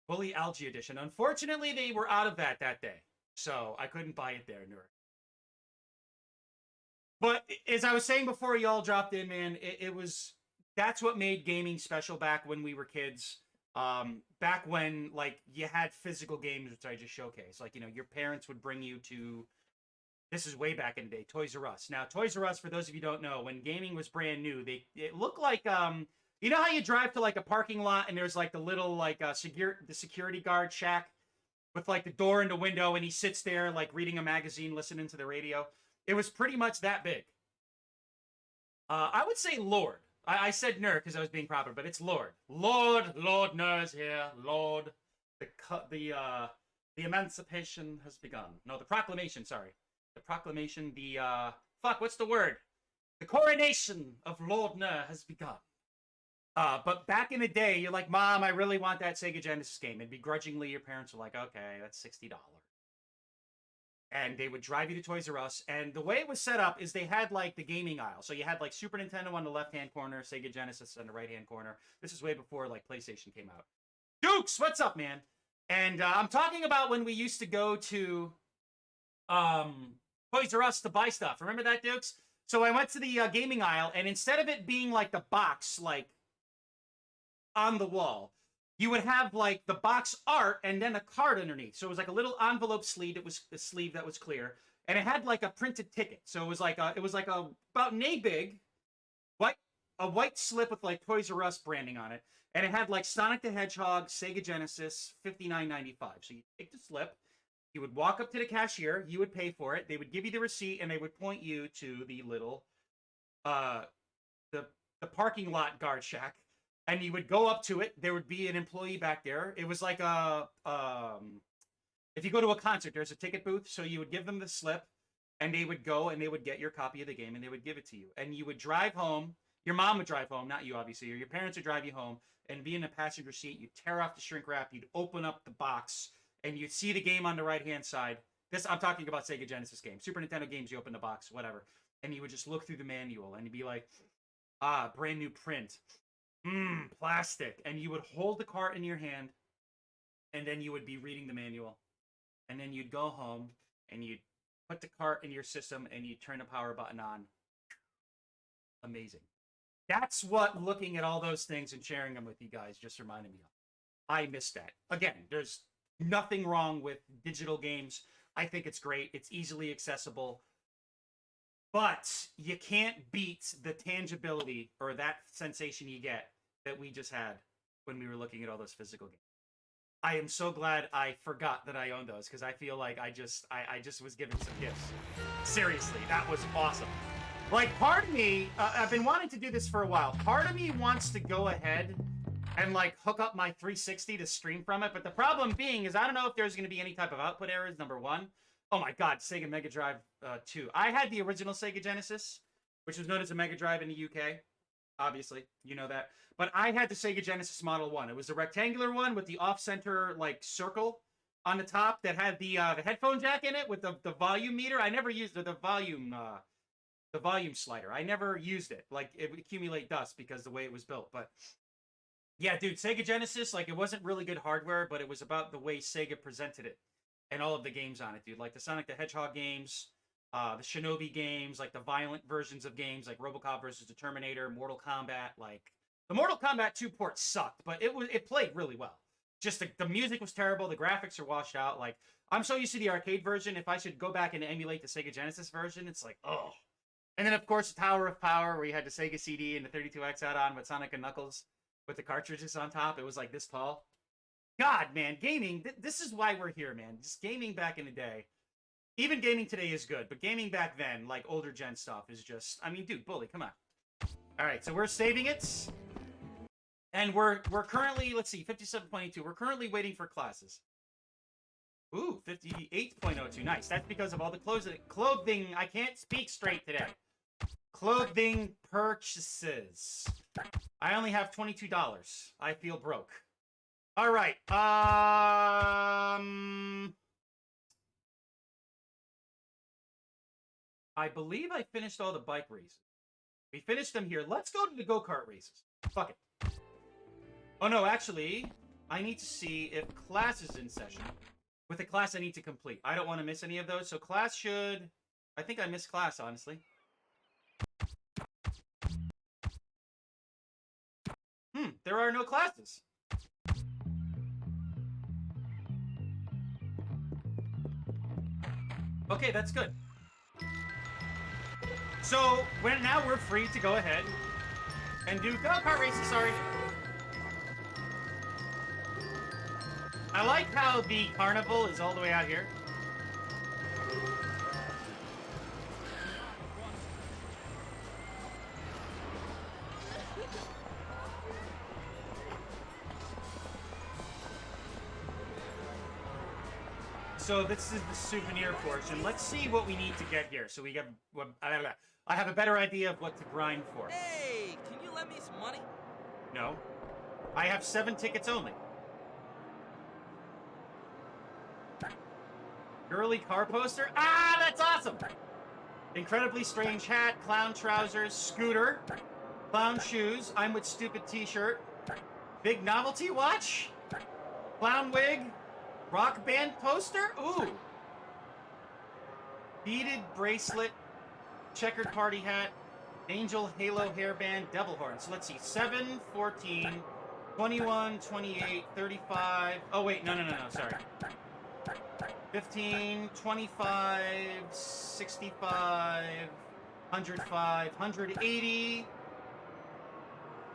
Bully Algae Edition. Unfortunately, they were out of that day, so I couldn't buy it there, Nur. But as I was saying before y'all dropped in, man, that's what made gaming special back when we were kids. Back when, like, you had physical games, which I just showcased. Like, you know, your parents would bring you to, this is way back in the day, Toys R Us. Now, Toys R Us, for those of you who don't know, when gaming was brand new, it looked like, you know how you drive to, like, a parking lot and there's, like, the little, like, the security guard shack with, like, the door and the window, and he sits there, like, reading a magazine, listening to the radio? It was pretty much that big. I would say Lord. I said Ner because I was being proper, but it's Lord. Lord Ner's here. Lord, the emancipation has begun. No, the proclamation. Sorry, the proclamation. What's the word? The coronation of Lord Ner has begun. But back in the day, you're like, Mom, I really want that Sega Genesis game, and begrudgingly, your parents are like, okay, that's $60. And they would drive you to Toys R Us. And the way it was set up is they had, like, the gaming aisle. So you had, like, Super Nintendo on the left-hand corner, Sega Genesis on the right-hand corner. This is way before, like, PlayStation came out. Dukes, what's up, man? And I'm talking about when we used to go to Toys R Us to buy stuff. Remember that, Dukes? So I went to the gaming aisle, and instead of it being, like, the box, like, on the wall, you would have, like, the box art and then a card underneath. So it was like a little envelope sleeve. It was a sleeve that was clear, and it had like a printed ticket. So it was like about nay big, a white slip with like Toys R Us branding on it, and it had like Sonic the Hedgehog, Sega Genesis, $59.95. So you take the slip, You would walk up to the cashier, you would pay for it, they would give you the receipt, and they would point you to the little, the parking lot guard shack, and you would go up to it. There would be an employee back there. It was like if you go to a concert, there's a ticket booth, so you would give them the slip, and they would go and they would get your copy of the game, and they would give it to you. And you would drive home. Your mom would drive home, not you, obviously, or your parents would drive you home, and be in the passenger seat. You'd tear off the shrink wrap. You'd open up the box, and you'd see the game on the right-hand side. This, I'm talking about Sega Genesis games. Super Nintendo games, you open the box, whatever. And you would just look through the manual, and you'd be like, ah, brand new print. Plastic. And you would hold the cart in your hand, and then you would be reading the manual. And then you'd go home, and you'd put the cart in your system, and you'd turn the power button on. Amazing. That's what looking at all those things and sharing them with you guys just reminded me of. I missed that. Again, there's nothing wrong with digital games. I think it's great. It's easily accessible. But you can't beat the tangibility or that sensation you get that we just had when we were looking at all those physical games. I am so glad I forgot that I owned those, because I feel like I just was given some gifts. Seriously, that was awesome. Like, part of me, I've been wanting to do this for a while. Part of me wants to go ahead and, like, hook up my 360 to stream from it. But the problem being is I don't know if there's going to be any type of output errors, number one. Oh my god, Sega Mega Drive 2. I had the original Sega Genesis, which was known as a Mega Drive in the UK. Obviously, you know that. But I had the Sega Genesis Model 1. It was a rectangular one with the off-center, like, circle on the top that had the headphone jack in it with the volume meter. I never used the volume slider. I never used it. Like, it would accumulate dust because the way it was built. But yeah, dude, Sega Genesis, like, it wasn't really good hardware, but it was about the way Sega presented it and all of the games on it, dude. Like the Sonic the Hedgehog games, the Shinobi games, like the violent versions of games, like RoboCop versus the Terminator, Mortal Kombat. Like, the Mortal Kombat 2 port sucked, but it played really well. Just the music was terrible. The graphics are washed out. Like, I'm so used to the arcade version. If I should go back and emulate the Sega Genesis version, it's like, oh. And then, of course, the Tower of Power, where you had the Sega CD and the 32X add-on with Sonic and Knuckles with the cartridges on top. It was like this tall. God, man, gaming, this is why we're here, man. Just gaming back in the day. Even gaming today is good, but gaming back then, like older gen stuff, is just, I mean, dude, bully, come on. All right, so we're saving it. And we're currently, let's see, 57.82. We're currently waiting for classes. Ooh, 58.02. Nice. That's because of all the clothing. I can't speak straight today. Clothing purchases. I only have $22. I feel broke. All right. I believe I finished all the bike races. We finished them here. Let's go to the go-kart races. Fuck it. Oh, no, actually, I need to see if class is in session. With the class I need to complete. I don't want to miss any of those, so class should... I think I missed class, honestly. There are no classes. Okay, that's good. So, now we're free to go ahead and do go-kart races, sorry. I like how the carnival is all the way out here. So this is the souvenir portion. Let's see what we need to get here. So we get... I have a better idea of what to grind for. Hey, can you lend me some money? No. I have 7 tickets only. Girly car poster? Ah, that's awesome! Incredibly strange hat, clown trousers, scooter, clown shoes, I'm with stupid t-shirt, big novelty watch, clown wig, rock band poster? Ooh. Beaded bracelet, checkered party hat, angel halo hairband, devil horn. So let's see, 7, 14, 21, 28, 35. Oh, wait, no, sorry. 15, 25, 65, 105, 180,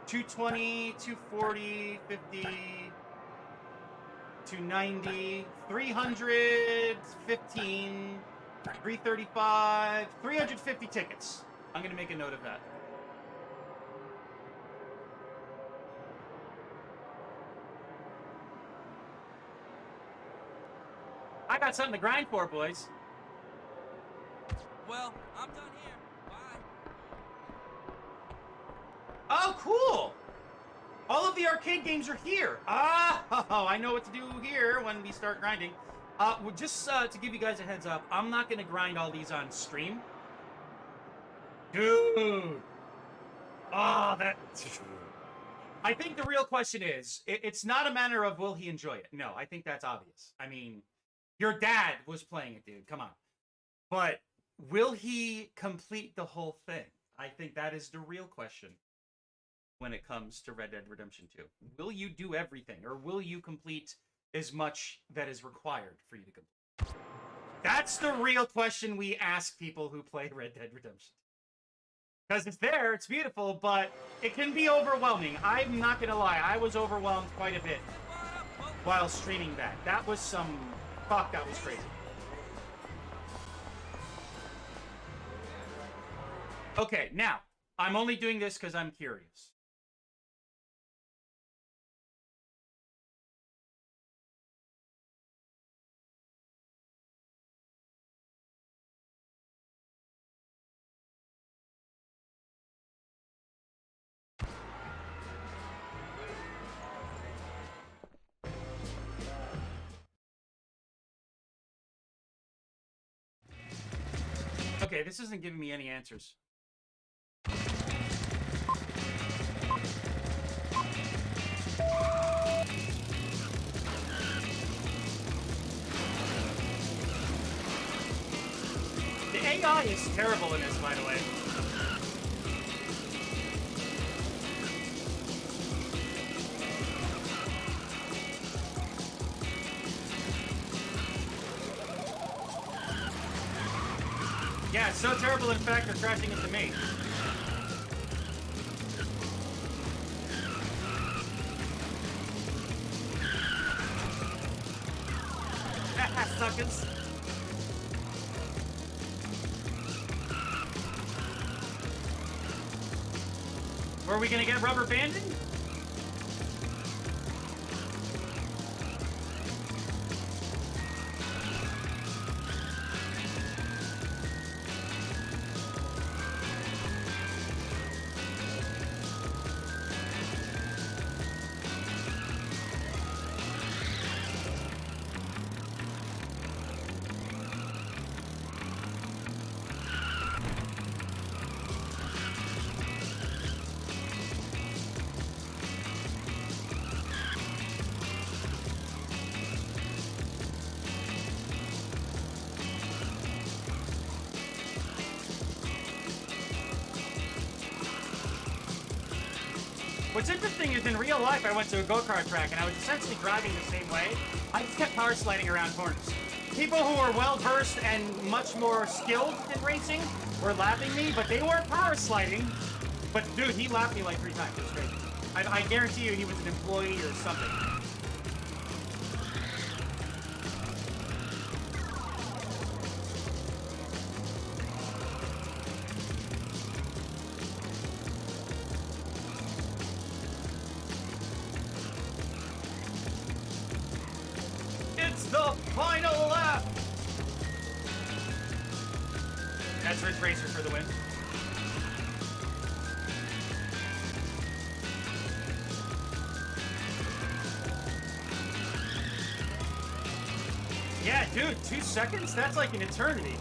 220, 240, 50, 290, 315, 335, 350 tickets. I'm going to make a note of that. I got something to grind for, boys. Well, I'm done here. Bye. Oh, cool! All of the arcade games are here. Oh, I know what to do here when we start grinding. Well, just to give you guys a heads up, I'm not going to grind all these on stream. Dude. Oh, that... I think the real question is, it's not a matter of will he enjoy it. No, I think that's obvious. I mean, your dad was playing it, dude. Come on. But will he complete the whole thing? I think that is the real question when it comes to Red Dead Redemption 2. Will you do everything, or will you complete as much that is required for you to complete? That's the real question we ask people who play Red Dead Redemption. Because it's there, it's beautiful, but it can be overwhelming. I'm not going to lie, I was overwhelmed quite a bit while streaming that. That was some... Fuck, that was crazy. Okay, now, I'm only doing this because I'm curious. Okay, this isn't giving me any answers. The AI is terrible in this, by the way. Yeah, it's so terrible, in fact, they're crashing into me. Suckers. Were we gonna get rubber banded? What's interesting is in real life, I went to a go-kart track and I was essentially driving the same way. I just kept power sliding around corners. People who were well-versed and much more skilled in racing were lapping me, but they weren't power sliding. But dude, he lapped me like 3 times. It was crazy. I guarantee you he was an employee or something. It's the final lap! That's Ridge Racer for the win. Yeah, dude, 2 seconds? That's like an eternity.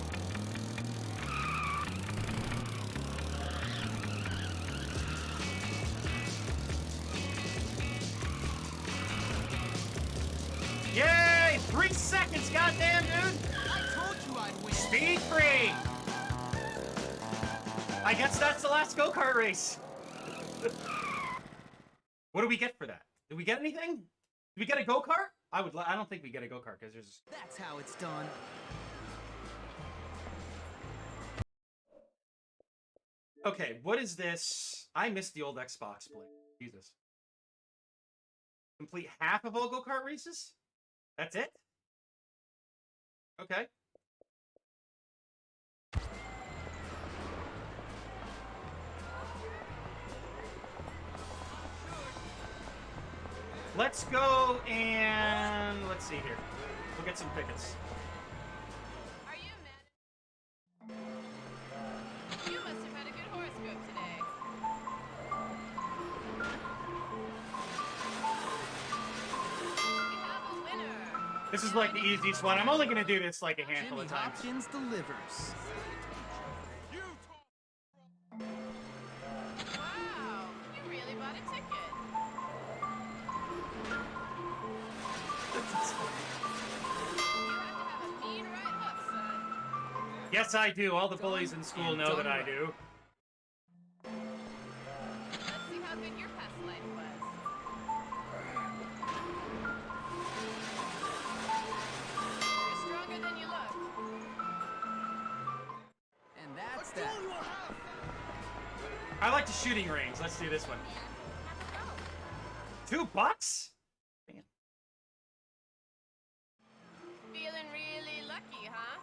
Yay! 3 seconds, goddamn, dude! I told you I'd win. Speed free! I guess that's the last go-kart race. What do we get for that? Did we get anything? Did we get a go-kart? I don't think we get a go-kart because there's... That's how it's done. Okay, what is this? I missed the old Xbox play. Jesus. Complete half of all go-kart races? That's it? Okay. Let's go and let's see here. We'll get some tickets. Are you mad? You must have had a good horoscope today. We have a winner. This is like the easiest one. I'm only gonna do this like a handful Jimmy of times. Hopkins delivers. Wow, you really bought a ticket. You have to have a mean right hook, son. Yes, I do. All the bullies in school know that I do. Let's see how good your past life was. You're stronger than you look. And that's that. I like the shooting range. Let's do this one. $2? Man. Feeling really lucky, huh?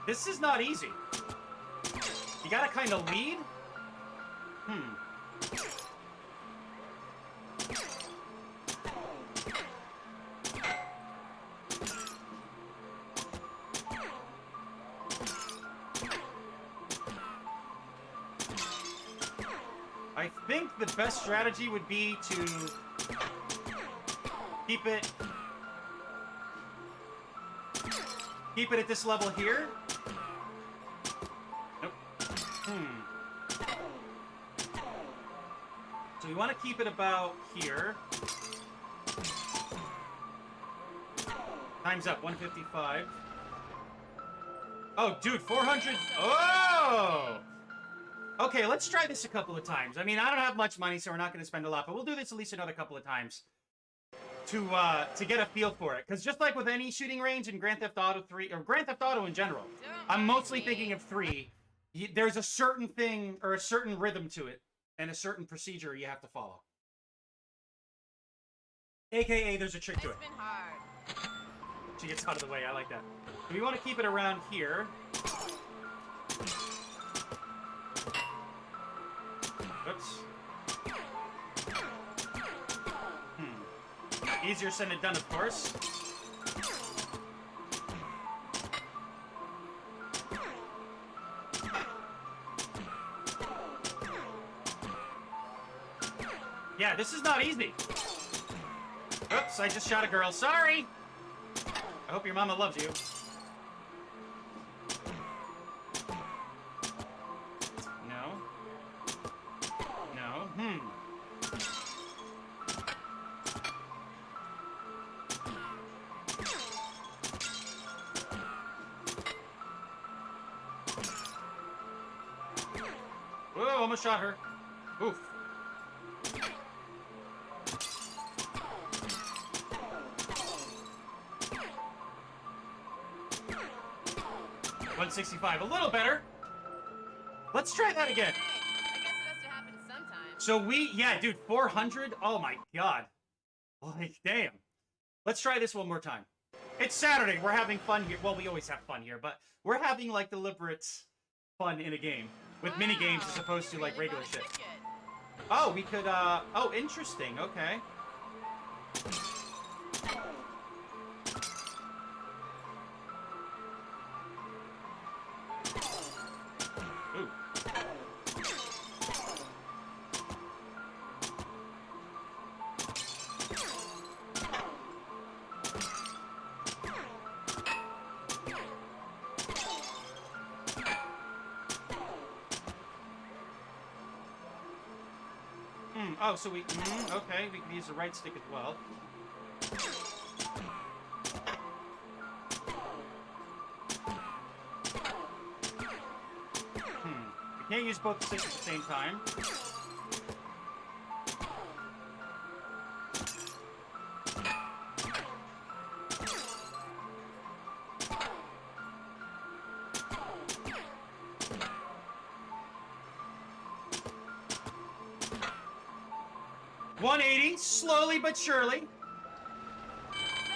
This is not easy. You gotta kind of lead. I think the best strategy would be to keep it at this level here. Nope. So we want to keep it about here. Time's up, 155. Oh, dude, 400. Oh! Okay, let's try this a couple of times. I mean, I don't have much money, so we're not going to spend a lot, but we'll do this at least another couple of times to get a feel for it. Because just like with any shooting range in Grand Theft Auto 3, or Grand Theft Auto in general, I'm mostly thinking of 3. There's a certain thing, or a certain rhythm to it, and a certain procedure you have to follow. AKA, there's a trick to it. It's been hard. She gets out of the way, I like that. So we want to keep it around here. Oops. Easier said than done, of course. Yeah, this is not easy. Oops, I just shot a girl. Sorry! I hope your mama loves you. No. No. Whoa, almost shot her. Oof. $165, a little better. Let's try that again. Hey, I guess it has to happen sometime. So yeah, dude, 400. Oh my god. Like, damn. Let's try this one more time. It's Saturday. We're having fun here. Well, we always have fun here, but we're having like deliberate fun in a game with mini games as opposed to like Really regular bought a shit. ticket. Oh, we could. Oh, interesting. Okay. Ooh. Oh, so we. Okay, we can use the right stick as well. We can't use both sticks at the same time. 180, slowly but surely.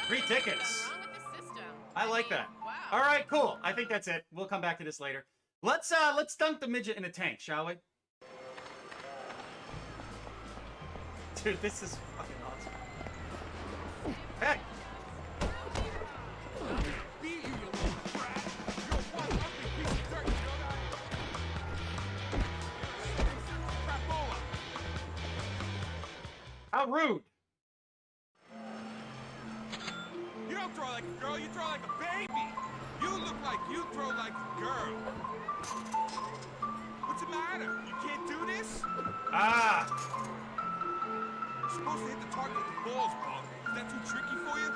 3 tickets. Wrong with the system. I like that. Wow. All right, cool. I think that's it. We'll come back to this later. Let's dunk the midget in a tank, shall we? Dude, this is fucking awesome. Hey. How rude. You don't throw like a girl, you throw like a baby. You look like you throw like a girl. What's the matter? You can't do this? Ah. You're supposed to hit the target with the balls, ball. Is that too tricky for you?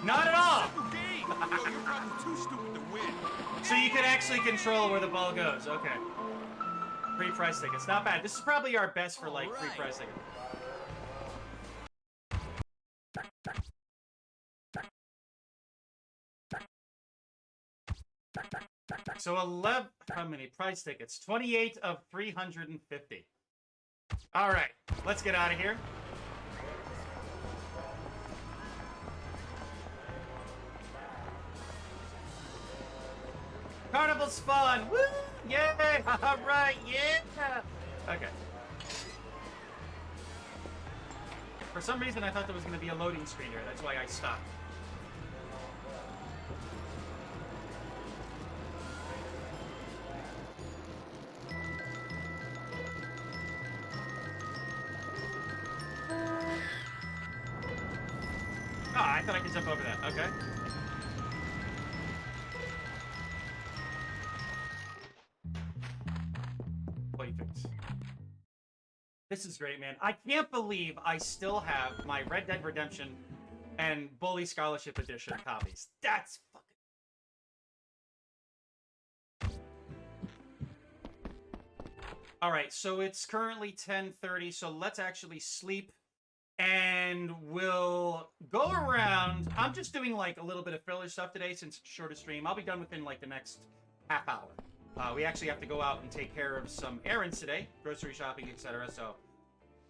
Not at all. Simple game. Yo, you're probably too stupid to win. So you can actually control where the ball goes. Okay. Free prize tickets. Not bad. This is probably our best for, like, free prize tickets. So 11, how many prize tickets? 28 of 350. All right, let's get out of here. Carnival's fun. Woo! Yeah! All right, yeah! Okay. For some reason, I thought there was going to be a loading screen here. That's why I stopped. Oh, I thought I could jump over that. Okay. Playthings. This is great, man. I can't believe I still have my Red Dead Redemption and Bully Scholarship Edition copies. That's fucking... Alright, so it's currently 10:30, so let's actually sleep. And we'll go around. I'm just doing like a little bit of filler stuff today since it's a shorter stream. I'll be done within like the next half hour. We actually have to go out and take care of some errands today, grocery shopping, etc. So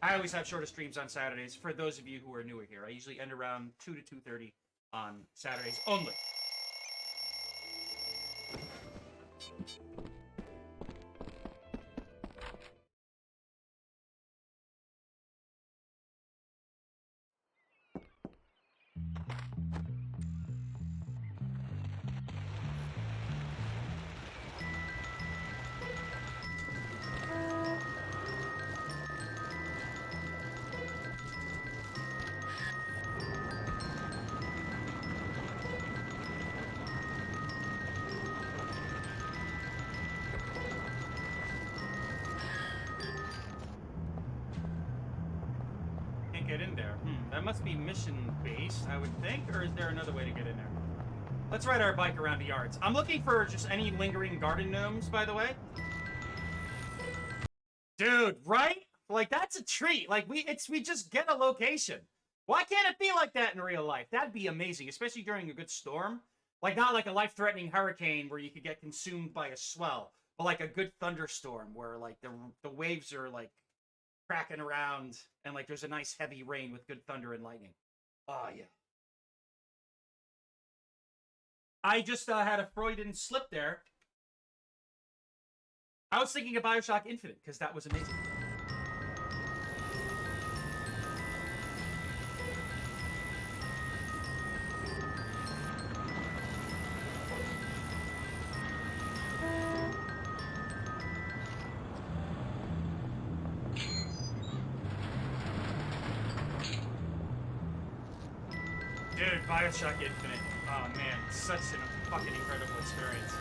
I always have shorter streams on Saturdays. For those of you who are newer here, I usually end around 2 to 2:30 on Saturdays only. Get in there. That must be mission-based, I would think, or is there another way to get in there? Let's ride our bike around the yards. I'm looking for just any lingering garden gnomes, by the way. Dude, right? Like, that's a treat. Like, we just get a location. Why can't it be like that in real life? That'd be amazing, especially during a good storm. Like, not like a life-threatening hurricane where you could get consumed by a swell, but like a good thunderstorm where, like, the waves are, like, cracking around, and like there's a nice heavy rain with good thunder and lightning. Oh, yeah. I just had a Freudian slip there. I was thinking of Bioshock Infinite, because that was amazing. Dude, Bioshock Infinite. Oh man, such a fucking incredible experience.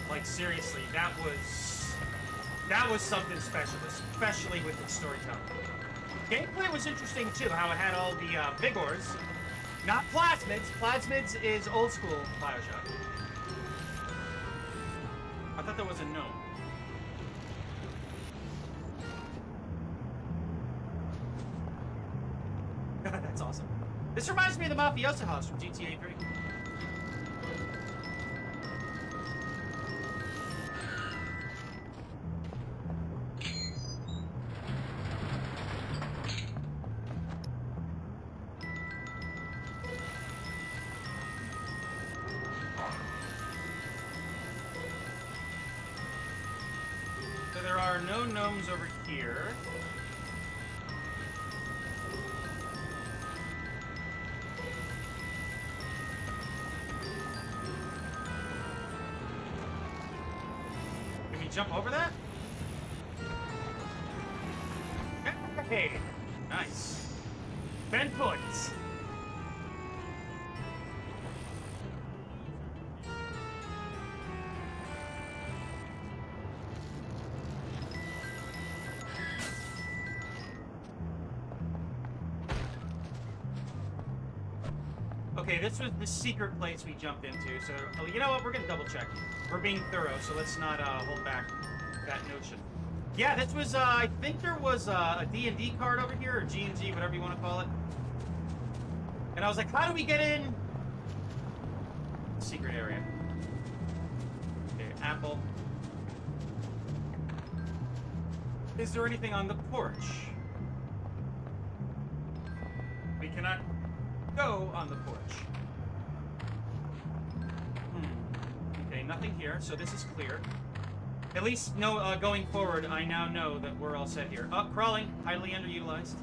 Like seriously, that was something special, especially with its storytelling. Gameplay was interesting too, how it had all the Vigors. Not Plasmids. Plasmids is old school Bioshock. I thought there was a gnome. That's awesome. This reminds me of the Mafioso house from GTA 3. there are no gnomes over here. Can we jump over that? Hey, nice. 10 points. Okay, this was the secret place we jumped into, so you know what? We're gonna double check. We're being thorough, so let's not hold back that notion. Yeah, this was, I think there was a D&D card over here, or G&G, whatever you want to call it. And I was like, how do we get in? Secret area. Okay, apple. Is there anything on the porch? We cannot go on the porch. Okay, nothing here, so this is clear. At least, no, going forward, I now know that we're all set here. Oh, crawling, highly underutilized.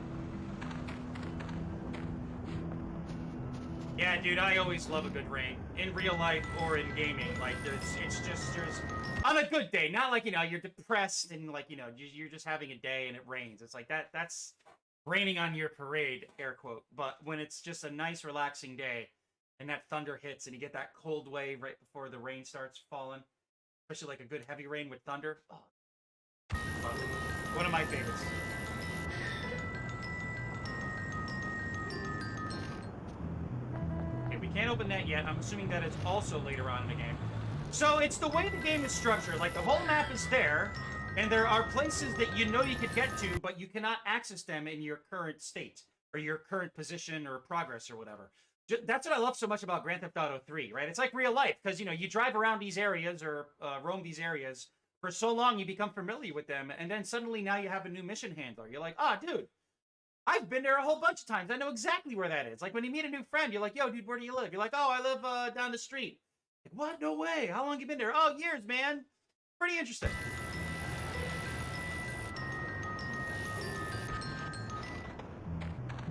Yeah, dude, I always love a good rain. In real life or in gaming. Like, it's just, on a good day. Not like, you know, you're depressed and, like, you know, you're just having a day and it rains. It's like, that's raining on your parade, air quote. But when it's just a nice, relaxing day and that thunder hits and you get that cold wave right before the rain starts falling, especially like a good heavy rain with thunder. Oh. One of my favorites. Okay, we can't open that yet. I'm assuming that it's also later on in the game. So it's the way the game is structured. Like, the whole map is there, and there are places that you know you could get to, but you cannot access them in your current state, or your current position, or progress, or whatever. That's what I love so much about Grand Theft Auto 3, right? It's like real life, because, you know, you drive around these areas, or roam these areas, for so long you become familiar with them, and then suddenly now you have a new mission handler. You're like, ah, dude, I've been there a whole bunch of times. I know exactly where that is. Like, when you meet a new friend, you're like, yo, dude, where do you live? You're like, oh, I live down the street. Like, what? No way. How long have you been there? Oh, years, man. Pretty interesting.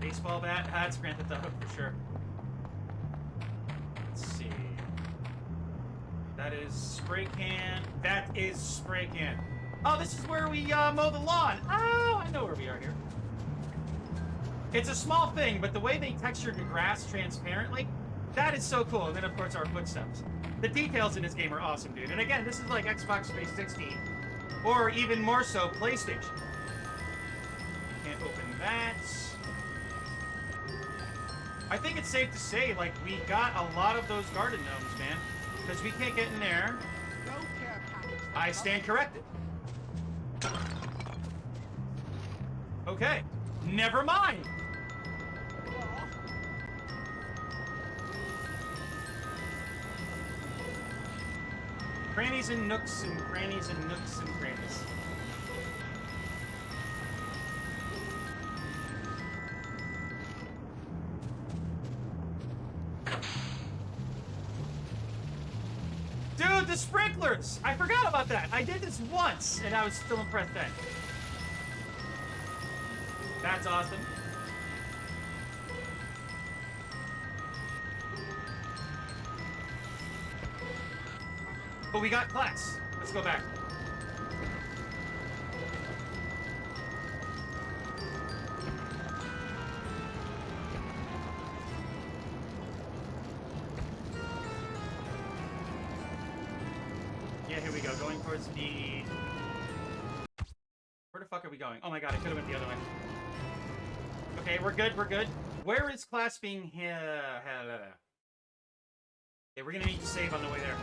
Baseball bat. That's Grand Theft Auto for sure. Let's see. That is spray can. That is spray can. Oh, this is where we mow the lawn. Oh, I know where we are here. It's a small thing, but the way they textured the grass transparently, that is so cool. And then, of course, our footsteps. The details in this game are awesome, dude. And again, this is like Xbox 360, or even more so, PlayStation. Can't open that. I think it's safe to say, like, we got a lot of those garden gnomes, man. Because we can't get in there. I stand corrected. Okay. Never mind. Crannies and nooks and crannies and nooks and crannies. Dude, the sprinklers! I forgot about that. I did this once, and I was still impressed then. That's awesome. But we got class. Let's go back. Yeah, here we go. Going towards the... Where the fuck are we going? Oh my god, I could have went the other way. Okay, we're good, we're good. Where is class being here? Okay, we're gonna need to save on the way there.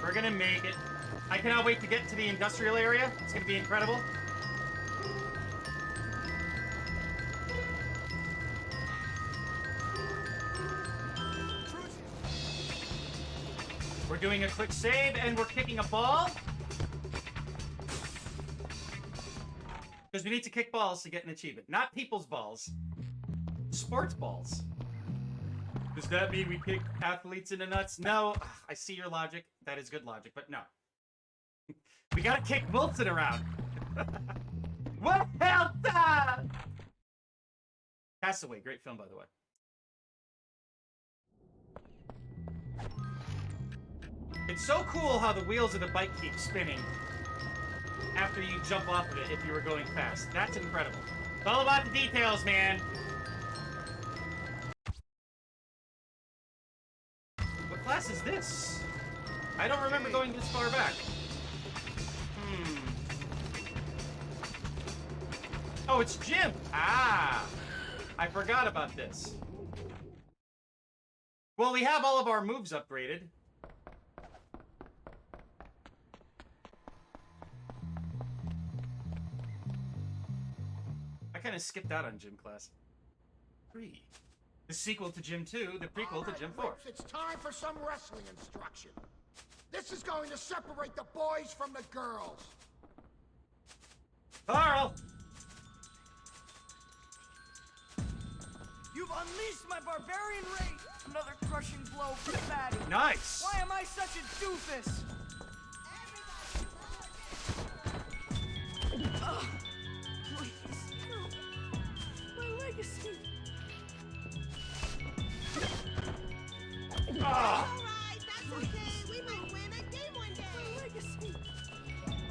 We're gonna make it. I cannot wait to get to the industrial area. It's gonna be incredible. We're doing a quick save, and we're kicking a ball. Because we need to kick balls to get an achievement. Not people's balls. Sports balls. Does that mean we kick athletes in the nuts? No. I see your logic. That is good logic, but no. We gotta kick Wilson around. What hell? Castaway, great film, by the way. It's so cool how the wheels of the bike keep spinning after you jump off of it if you were going fast. That's incredible. It's all about the details, man. What class is this? I don't remember going this far back. Oh, it's Jim. Ah, I forgot about this. Well, we have all of our moves upgraded. I kind of skipped out on Gym Class 3. The sequel to Gym 2, the prequel to Gym 4. Rips, it's time for some wrestling instruction. This is going to separate the boys from the girls. Carl! You've unleashed my barbarian rage! Another crushing blow for the baddie. Nice! Why am I such a doofus? Ugh. Please, no. My legacy. Ah! Alright, that's okay. We might win a game one day. My legacy.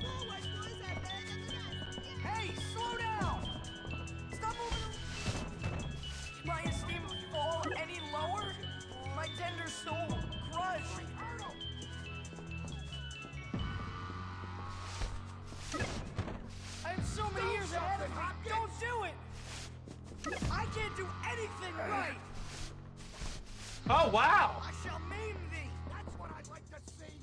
Forward boys are better than the rest. Yeah. Hey, slow down! Stop moving! My esteem fall any lower? My tender soul crushed. I have so many years ahead of me. Don't do it! I can't do anything right! Oh, wow! I shall maim thee! That's what I'd like to see.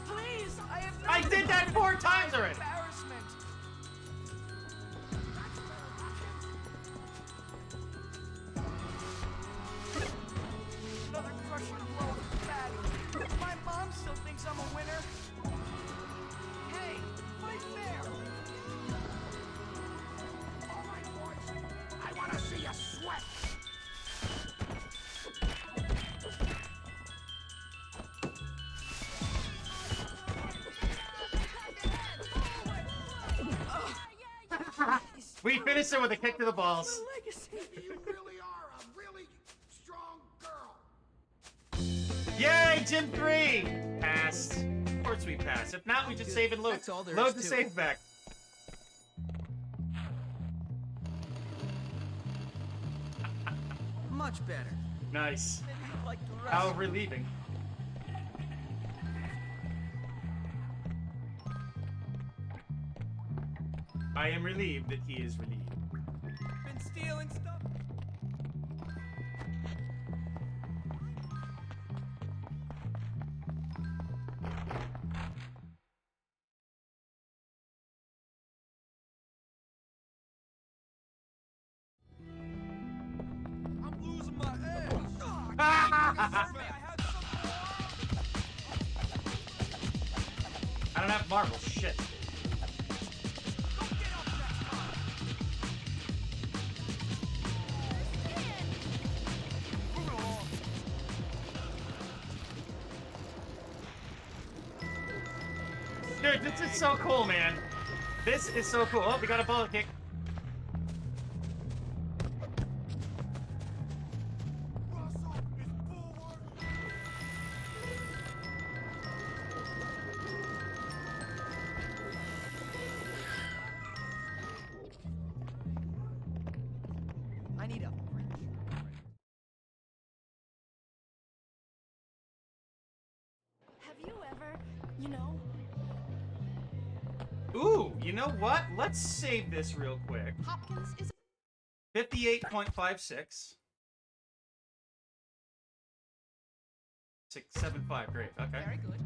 Please, I have no I did that 4 times already! embarrassment. Another crushing blow to the baddie. My mom still thinks I'm a winner. Hey, fight fair. All right, boys. I want to see you sweat. We finished it with a kick to the balls. My legacy. You really are a really strong girl. Yay, Gym 3! Passed. Of course we passed. If not, we just save and load. That's all there Load is the to save it. back. Much better. Nice. Like the rest. How relieving. I am relieved that he is relieved. Been stealing stuff. I'm losing my edge. I don't have marbles. Shit. Dude, this is so cool, man. This is so cool. Oh, we got a bullet kick. I need a fridge. Have you ever, you know, Ooh, you know what? Let's save this real quick. Hopkins is 58.56. 675, great. Okay. very good.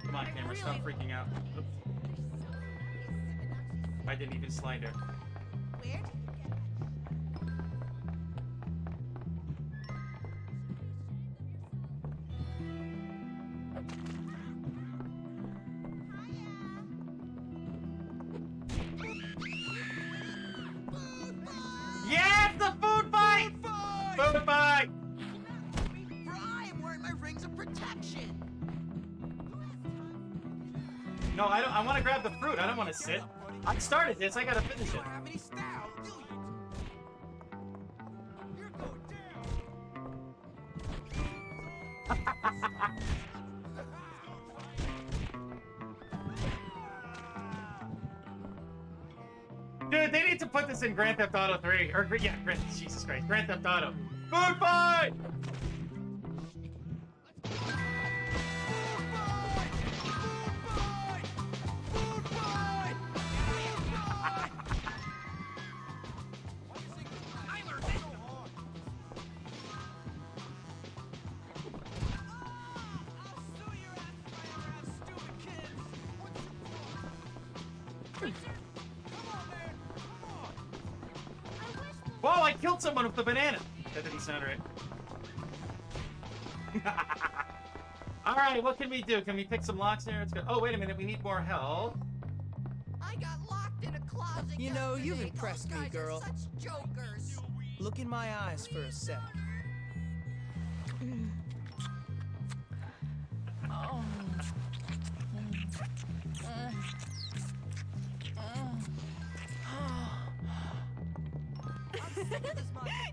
Come on, camera, stop freaking out. Oops. I didn't even slide there. Where did you get that? shit. No, I don't. I want to grab the fruit. I don't want to sit. I started this. I gotta finish You it. don't have any style, do you? You're going Dude, they need to put this in Grand Theft Auto 3. Or, yeah, Jesus Christ. Grand Theft Auto. Food fight! Whoa, I killed someone with the banana. That didn't sound right. Alright, what can we do? Can we pick some locks here? Let's go. Oh, wait a minute. We need more help. I got locked in a closet. You know, you've yesterday. impressed Those me, guys are girl. Such jokers. Look in my eyes for a sec.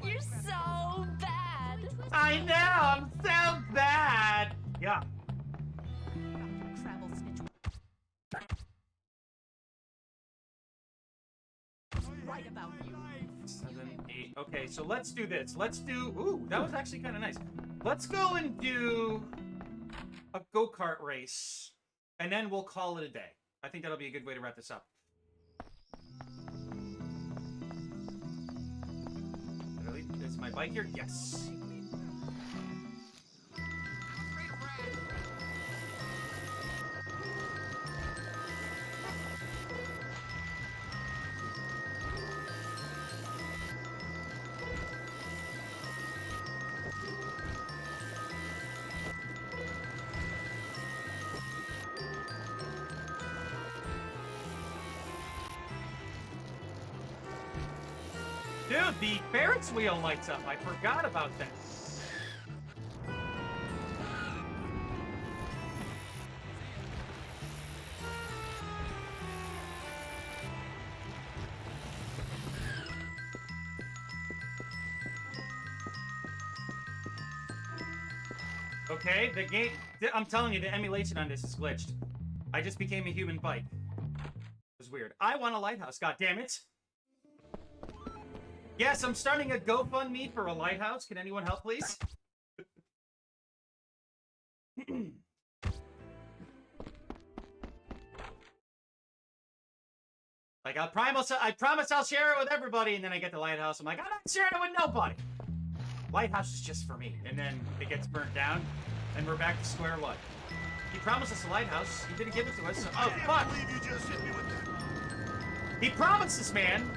You're so bad. I know, I'm so bad. Yeah. Travel snitch. Right about you. 7, 8. Okay, so let's do this. Let's do. Ooh, that was actually kind of nice. Let's go and do a go-kart race, and then we'll call it a day. I think that'll be a good way to wrap this up. Really? Is my bike here? Yes. Dude, the Ferris wheel lights up. I forgot about that. Okay, the game... I'm telling you, the emulation on this is glitched. I just became a human bike. It was weird. I want a lighthouse, god damn it! Yes, I'm starting a GoFundMe for a lighthouse. Can anyone help, please? Like, I promise I'll share it with everybody, and then I get the lighthouse. I'm like, I'm not sharing it with nobody. Lighthouse is just for me. And then it gets burnt down, and we're back to square one. He promised us a lighthouse. He didn't give it to us. So, oh, fuck. believe you just hit me with that. He promised us, man.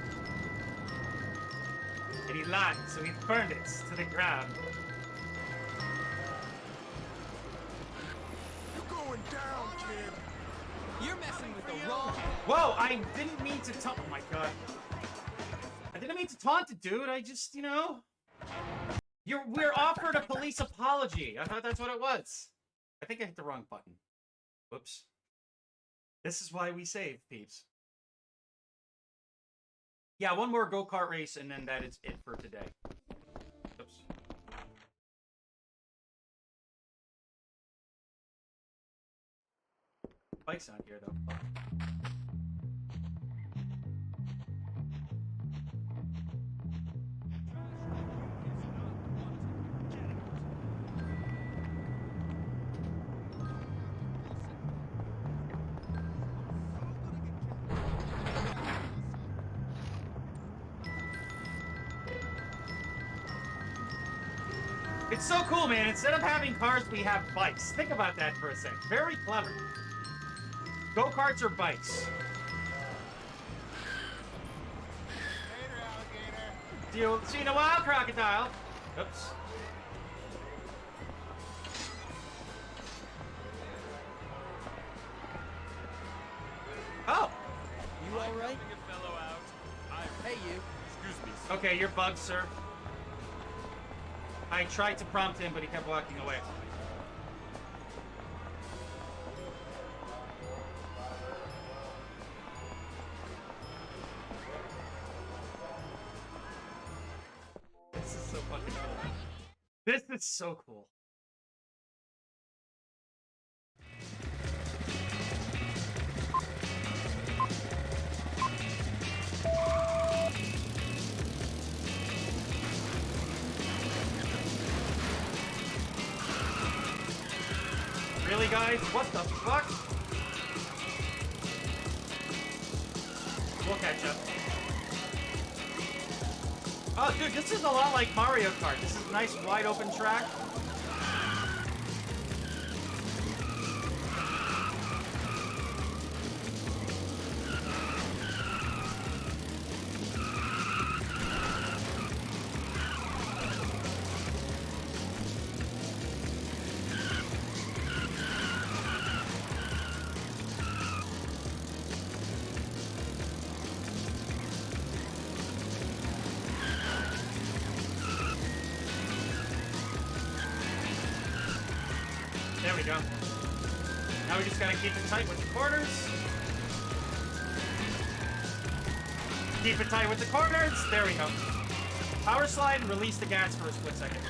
And he lied, so he burned it to the ground. You're going down, kid. You're messing with the wrong. Whoa, I didn't mean to taunt. Oh my god. I didn't mean to taunt the dude. I just, you know. We're offered a police apology. I thought that's what it was. I think I hit the wrong button. Whoops. This is why we save, peeps. Yeah, one more go-kart race, and then that is it for today. Oops. Bike's not here, though. Oh. It's so cool, man. Instead of having cars, we have bikes. Think about that for a sec. Very clever. Go-karts or bikes? See you in a while, crocodile. Oops. Oh. You all right? Hey, you. Excuse me. Okay, you're bugged, sir. I tried to prompt him, but he kept walking away. This is so fucking cool. This is so cool. Really, guys? What the fuck? We'll catch up. Oh, dude, this is a lot like Mario Kart. This is a nice, wide open track. There we go. Now we just gotta keep it tight with the corners. Keep it tight with the corners. There we go. Power slide and release the gas for a split second.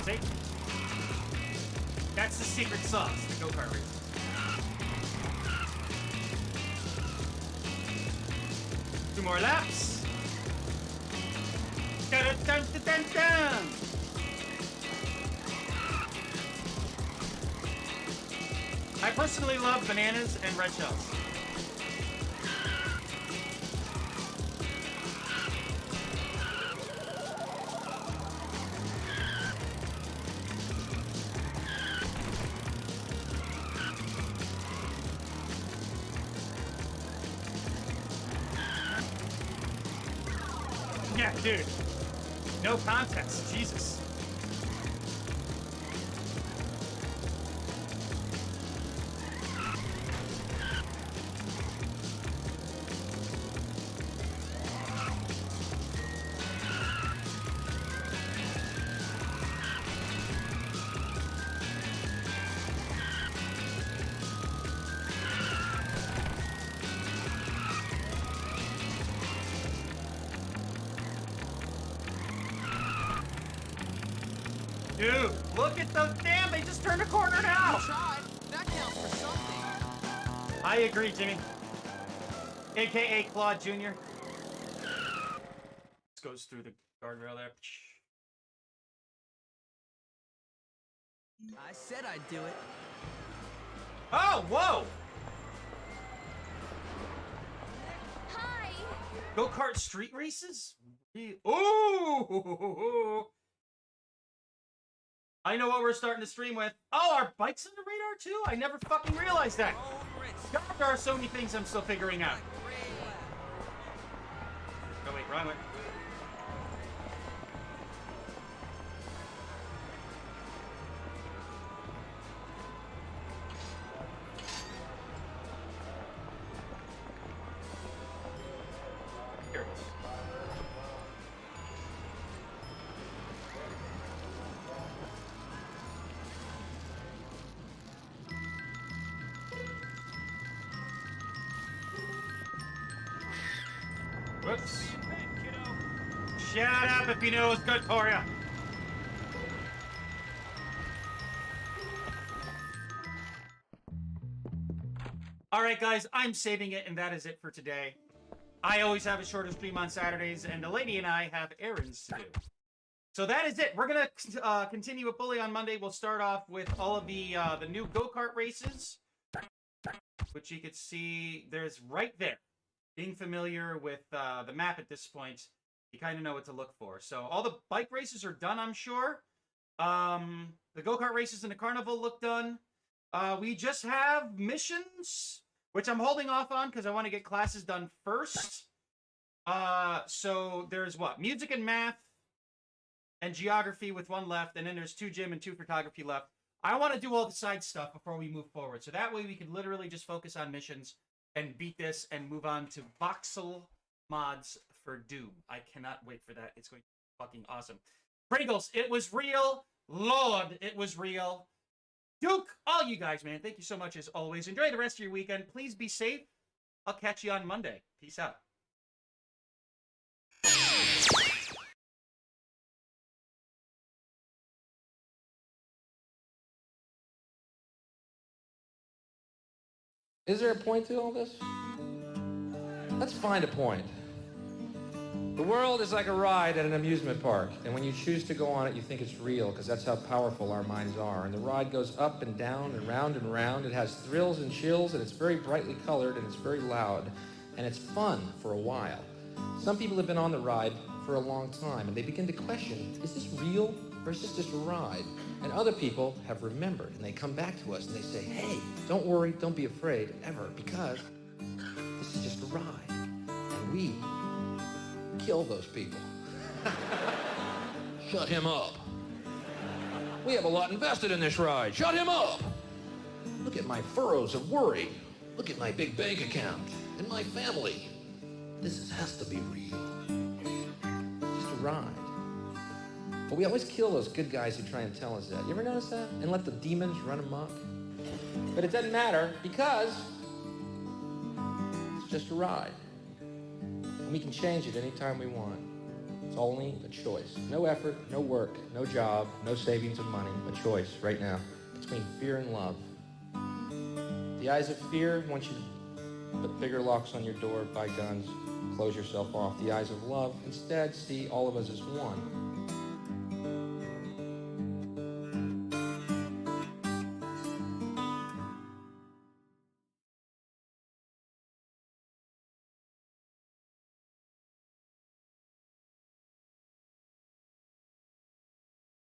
See? That's the secret sauce, the go-kart race. Two more laps. Dun, dun, dun, dun, dun. I personally love bananas and red shells. Yeah, dude. No context. Jesus. Dude, look at those. Damn, they just turned a corner now. Tried. That counts for something. I agree, Jimmy. AKA Claude Jr. This goes through the guardrail there. I said I'd do it. Oh, whoa! Hi. Go-kart street races? Ooh! I know what we're starting to stream with. Oh, our bikes on the radar too? I never fucking realized that. God, there are so many things I'm still figuring out. Oh wait, wrong way. Here it is. Whoops. Shut up if you know what's good for you. All right, guys, I'm saving it, and that is it for today. I always have a shorter stream on Saturdays, and the lady and I have errands to do. So that is it. We're going to continue with Bully on Monday. We'll start off with all of the new go-kart races, which you could see there's right there. Being familiar with the map at this point, you kind of know what to look for. So all the bike races are done, I'm sure. The go-kart races in the carnival look done. We just have missions, which I'm holding off on because I want to get classes done first. So there's what? Music and math and geography with one left. And then there's 2 gym and 2 photography left. I want to do all the side stuff before we move forward. So that way we can literally just focus on missions and beat this and move on to voxel mods for Doom. I cannot wait for that. It's going to be fucking awesome. Pringles, it was real. Lord, it was real. Duke, all you guys, man, thank you so much as always. Enjoy the rest of your weekend. Please be safe. I'll catch you on Monday. Peace out. Is there a point to all this? Let's find a point. The world is like a ride at an amusement park, and when you choose to go on it, you think it's real, because that's how powerful our minds are. And the ride goes up and down and round and round. It has thrills and chills, and it's very brightly colored, and it's very loud, and it's fun for a while. Some people have been on the ride for a long time, and they begin to question, is this real, or is this just a ride? And other people have remembered, and they come back to us, and they say, hey, don't worry, don't be afraid, ever, because this is just a ride, and we kill those people. Shut him up. We have a lot invested in this ride. Shut him up. Look at my furrows of worry. Look at my big bank account and my family. Has to be real. It's just a ride. But we always kill those good guys who try and tell us that. You ever notice that? And let the demons run amok? But it doesn't matter because it's just a ride. And we can change it anytime we want. It's only a choice. No effort, no work, no job, no savings of money. A choice right now between fear and love. The eyes of fear want you to put bigger locks on your door, buy guns, close yourself off. The eyes of love instead see all of us as one.